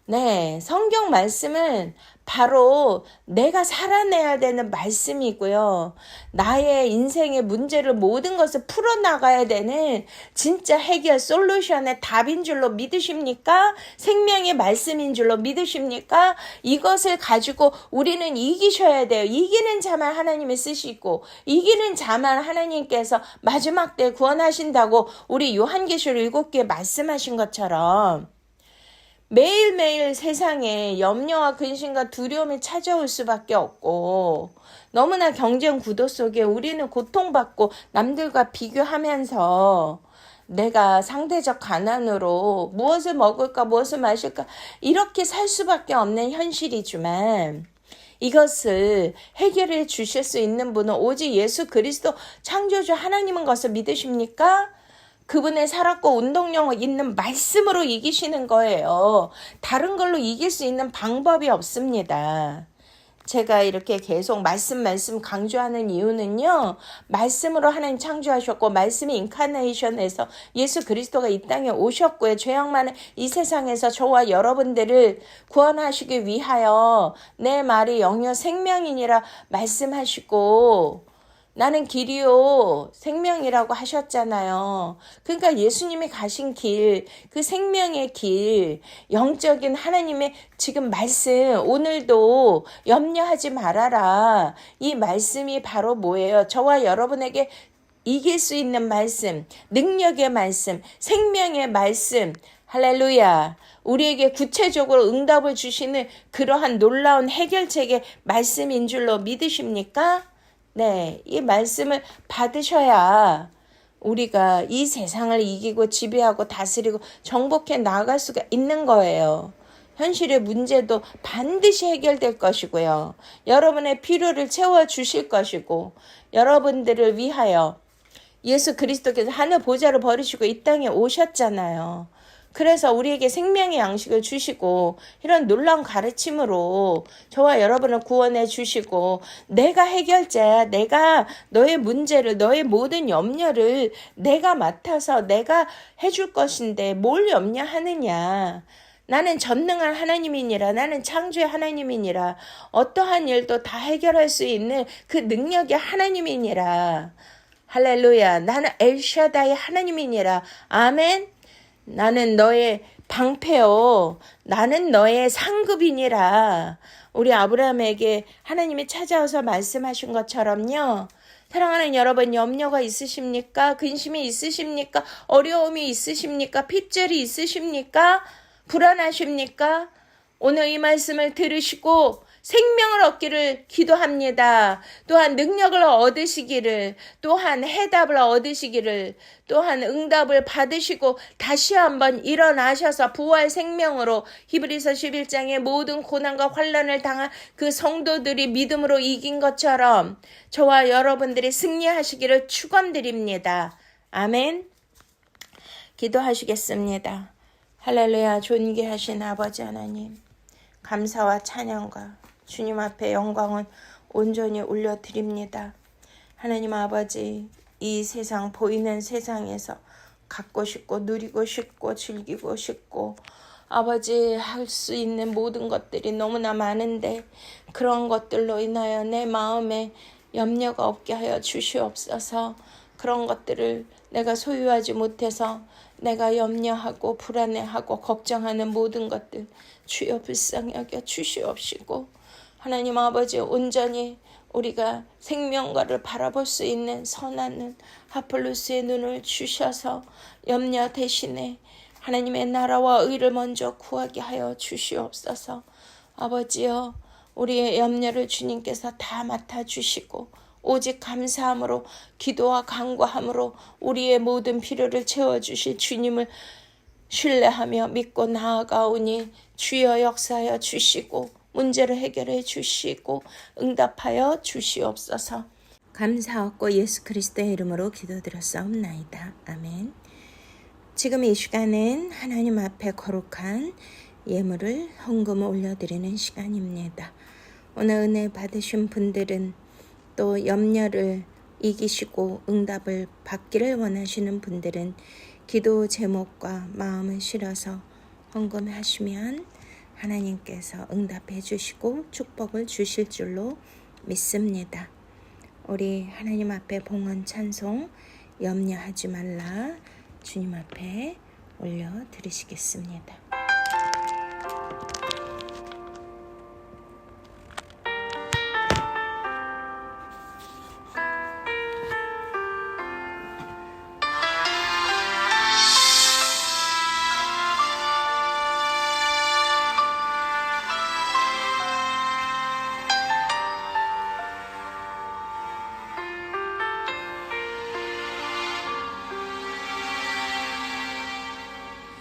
네, 성경 말씀은 바로 내가 살아내야 되는 말씀이고요. 나의 인생의 문제를 모든 것을 풀어나가야 되는 진짜 해결 솔루션의 답인 줄로 믿으십니까? 생명의 말씀인 줄로 믿으십니까? 이것을 가지고 우리는 이기셔야 돼요. 이기는 자만 하나님이 쓰시고 이기는 자만 하나님께서 마지막 때 구원하신다고 우리 요한계시록 7개 말씀하신 것처럼 매일매일 세상에 염려와 근심과 두려움이 찾아올 수밖에 없고, 너무나 경쟁 구도 속에 우리는 고통받고 남들과 비교하면서 내가 상대적 가난으로 무엇을 먹을까 무엇을 마실까 이렇게 살 수밖에 없는 현실이지만, 이것을 해결해 주실 수 있는 분은 오직 예수 그리스도 창조주 하나님인 것을 믿으십니까? 그분의 살았고 운동력 있는 말씀으로 이기시는 거예요. 다른 걸로 이길 수 있는 방법이 없습니다. 제가 이렇게 계속 말씀 강조하는 이유는요. 말씀으로 하나님 창조하셨고 말씀이 인카네이션에서 예수 그리스도가 이 땅에 오셨고요. 죄악 많은 이 세상에서 저와 여러분들을 구원하시기 위하여 내 말이 영이요 생명이니라 말씀하시고 나는 길이요 생명이라고 하셨잖아요. 그러니까 예수님이 가신 길, 그 생명의 길, 영적인 하나님의 지금 말씀, 오늘도 염려하지 말아라. 이 말씀이 바로 뭐예요? 저와 여러분에게 이길 수 있는 말씀, 능력의 말씀, 생명의 말씀, 할렐루야. 우리에게 구체적으로 응답을 주시는 그러한 놀라운 해결책의 말씀인 줄로 믿으십니까? 네, 이 말씀을 받으셔야 우리가 이 세상을 이기고 지배하고 다스리고 정복해 나아갈 수가 있는 거예요. 현실의 문제도 반드시 해결될 것이고요. 여러분의 필요를 채워주실 것이고 여러분들을 위하여 예수 그리스도께서 하늘 보좌를 버리시고 이 땅에 오셨잖아요. 그래서 우리에게 생명의 양식을 주시고 이런 놀라운 가르침으로 저와 여러분을 구원해 주시고 내가 해결자야. 내가 너의 문제를 너의 모든 염려를 내가 맡아서 내가 해줄 것인데 뭘 염려하느냐. 나는 전능한 하나님이니라. 나는 창조의 하나님이니라. 어떠한 일도 다 해결할 수 있는 그 능력의 하나님이니라. 할렐루야. 나는 엘샤다의 하나님이니라. 아멘. 나는 너의 방패요. 나는 너의 상급이니라. 우리 아브라함에게 하나님이 찾아와서 말씀하신 것처럼요. 사랑하는 여러분, 염려가 있으십니까? 근심이 있으십니까? 어려움이 있으십니까? 핍절이 있으십니까? 불안하십니까? 오늘 이 말씀을 들으시고 생명을 얻기를 기도합니다. 또한 능력을 얻으시기를, 또한 해답을 얻으시기를, 또한 응답을 받으시고 다시 한번 일어나셔서 부활 생명으로 히브리서 11장의 모든 고난과 환난을 당한 그 성도들이 믿음으로 이긴 것처럼 저와 여러분들이 승리하시기를 축원드립니다. 아멘. 기도하시겠습니다. 할렐루야. 존귀하신 아버지 하나님, 감사와 찬양과 주님 앞에 영광은 온전히 올려드립니다. 하나님 아버지, 이 세상 보이는 세상에서 갖고 싶고 누리고 싶고 즐기고 싶고 아버지 할 수 있는 모든 것들이 너무나 많은데 그런 것들로 인하여 내 마음에 염려가 없게 하여 주시옵소서. 그런 것들을 내가 소유하지 못해서 내가 염려하고 불안해하고 걱정하는 모든 것들 주여 불쌍히 여겨 주시옵시고 하나님 아버지 온전히 우리가 생명과를 바라볼 수 있는 선한 눈 하플루스의 눈을 주셔서 염려 대신에 하나님의 나라와 의를 먼저 구하게 하여 주시옵소서. 아버지여 우리의 염려를 주님께서 다 맡아주시고 오직 감사함으로 기도와 간구함으로 우리의 모든 필요를 채워주실 주님을 신뢰하며 믿고 나아가오니 주여 역사하여 주시고 문제를 해결해 주시고 응답하여 주시옵소서. 감사하고 예수 그리스도의 이름으로 기도드렸사옵나이다. 아멘. 지금 이 시간은 하나님 앞에 거룩한 예물을 헌금을 올려드리는 시간입니다. 오늘 은혜 받으신 분들은 또 염려를 이기시고 응답을 받기를 원하시는 분들은 기도 제목과 마음을 실어서 헌금하시면 하나님께서 응답해 주시고 축복을 주실 줄로 믿습니다. 우리 하나님 앞에 봉헌 찬송 염려하지 말라 주님 앞에 올려드리시겠습니다.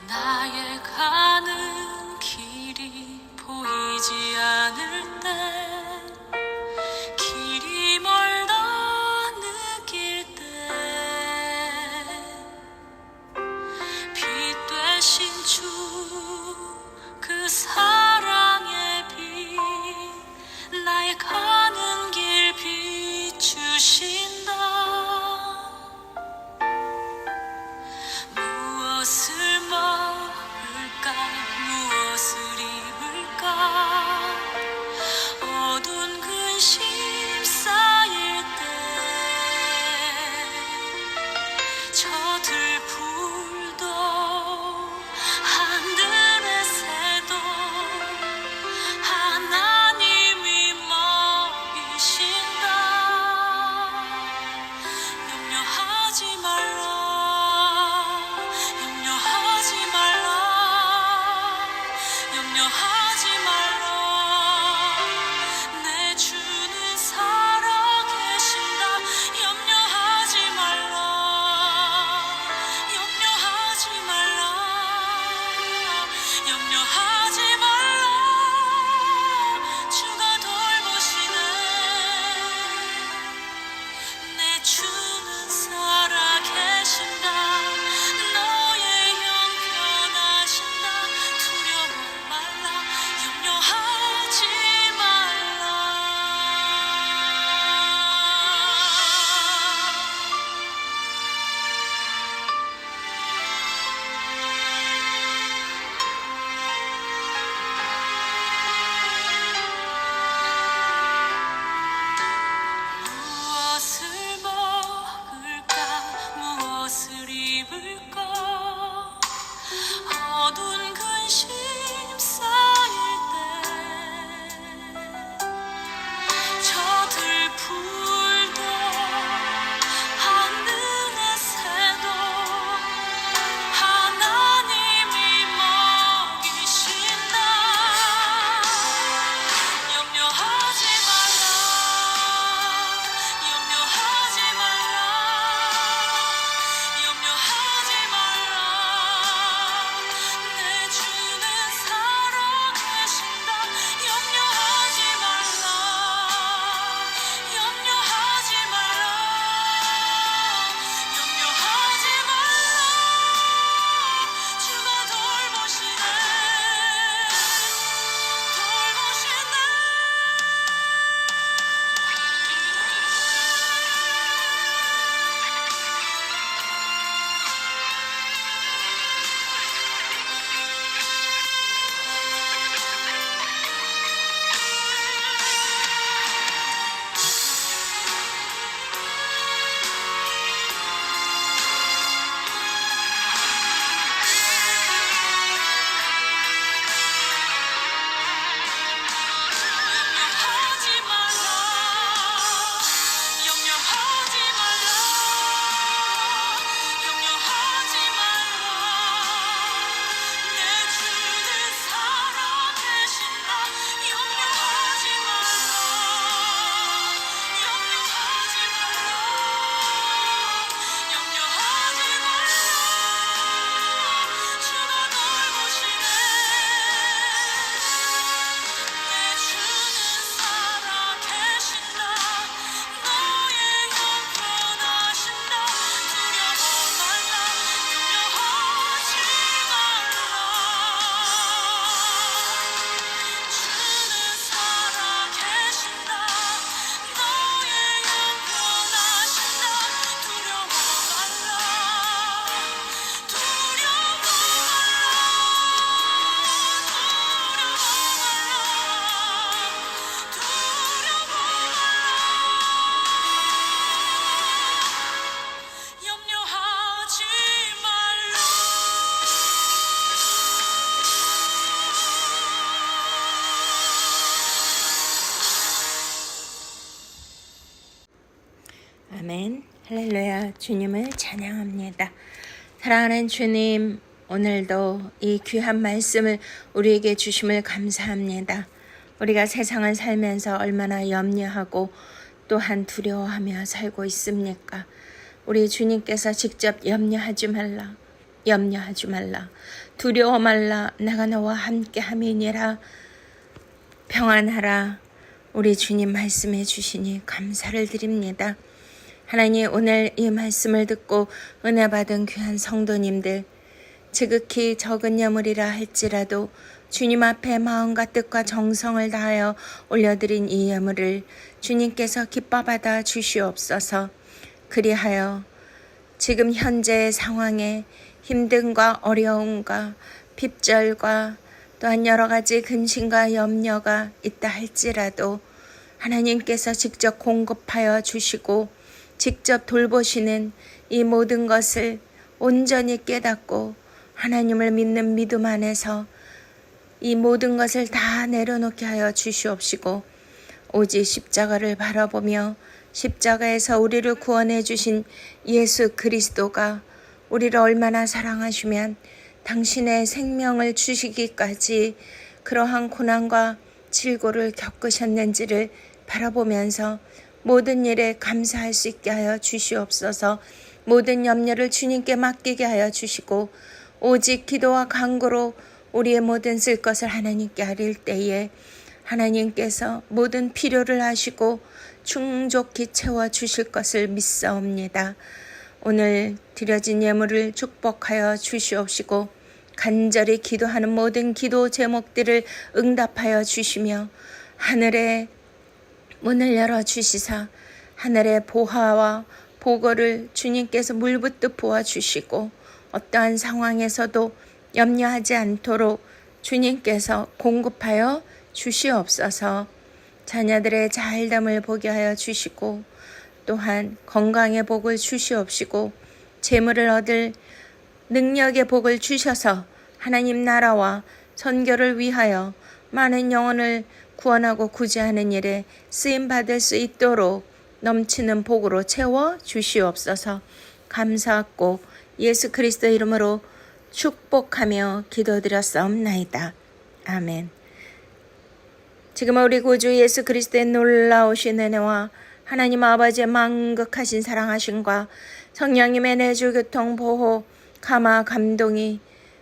나의 가는 길이 보이지 않을 때 길이 멀다 느낄 때 빛 되신 주 그 사랑의 빛 나의 가는 길 비추신다. 무엇을 먹을까 무엇을 입을까 어두운 근심 쌓일 때 저들풀도 하늘의 새도 하나님이 먹이신다. 염려하지 말라 염려하지 말라 내 주는 살아계신다. 염려하지 말라 주가 돌보시네. 내 주는 살아계신다. 너의 영편하신 아멘. 할렐루야. 주님을 찬양합니다. 사랑하는 주님, 오늘도 이 귀한 말씀을 우리에게 주심을 감사합니다. 우리가 세상을 살면서 얼마나 염려하고 또한 두려워하며 살고 있습니까? 우리 주님께서 직접 염려하지 말라. 두려워 말라. 내가 너와 함께 함이니라. 평안하라. 우리 주님 말씀해 주시니 감사를 드립니다. 하나님, 오늘 이 말씀을 듣고 은혜 받은 귀한 성도님들, 지극히 적은 예물이라 할지라도 주님 앞에 마음과 뜻과 정성을 다하여 올려드린 이 예물을 주님께서 기뻐 받아 주시옵소서. 그리하여 지금 현재의 상황에 힘듦과 어려움과 핍절과 또한 여러 가지 근심과 염려가 있다 할지라도 하나님께서 직접 공급하여 주시고 직접 돌보시는 이 모든 것을 온전히 깨닫고 하나님을 믿는 믿음 안에서 이 모든 것을 다 내려놓게 하여 주시옵시고 오직 십자가를 바라보며 십자가에서 우리를 구원해 주신 예수 그리스도가 우리를 얼마나 사랑하시면 당신의 생명을 주시기까지 그러한 고난과 질고를 겪으셨는지를 바라보면서 모든 일에 감사할 수 있게 하여 주시옵소서. 모든 염려를 주님께 맡기게 하여 주시고 오직 기도와 간구로 우리의 모든 쓸 것을 하나님께 아릴 때에 하나님께서 모든 필요를 하시고 충족히 채워주실 것을 믿사옵니다. 오늘 드려진 예물을 축복하여 주시옵시고 간절히 기도하는 모든 기도 제목들을 응답하여 주시며 하늘의 문을 열어주시사 하늘의 보화와 보고를 주님께서 물붓듯 부어주시고 어떠한 상황에서도 염려하지 않도록 주님께서 공급하여 주시옵소서. 자녀들의 잘됨을 보게 하여 주시고 또한 건강의 복을 주시옵시고 재물을 얻을 능력의 복을 주셔서 하나님 나라와 선교를 위하여 많은 영혼을 구원하고 구제하는 일에 쓰임받을 수 있도록 넘치는 복으로 채워 주시옵소서. 감사하고 예수 그리스도 이름으로 축복하며 기도드렸사옵나이다. 아멘. 지금 우리 구주 예수 그리스도의 놀라우신 은혜와 하나님 아버지의 만극하신 사랑하심과 성령님의 내주 교통 보호 감화 감동이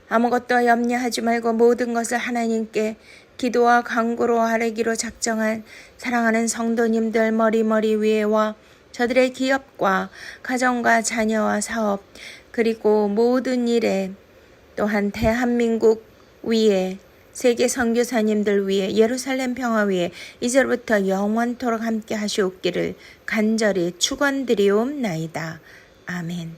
아무것도 염려하지 말고 모든 것을 하나님께 기도와 간구로 아뢰기로 작정한 사랑하는 성도님들 머리 위에와 저들의 기업과 가정과 자녀와 사업 그리고 모든 일에 또한 대한민국 위에 세계 선교사님들 위에 예루살렘 평화 위에 이제부터 영원토록 함께 하시옵기를 간절히 축원드리옵나이다. 아멘.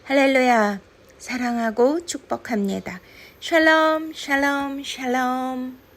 할렐루야. 사랑하고 축복합니다. 샬롬 샬롬 샬롬.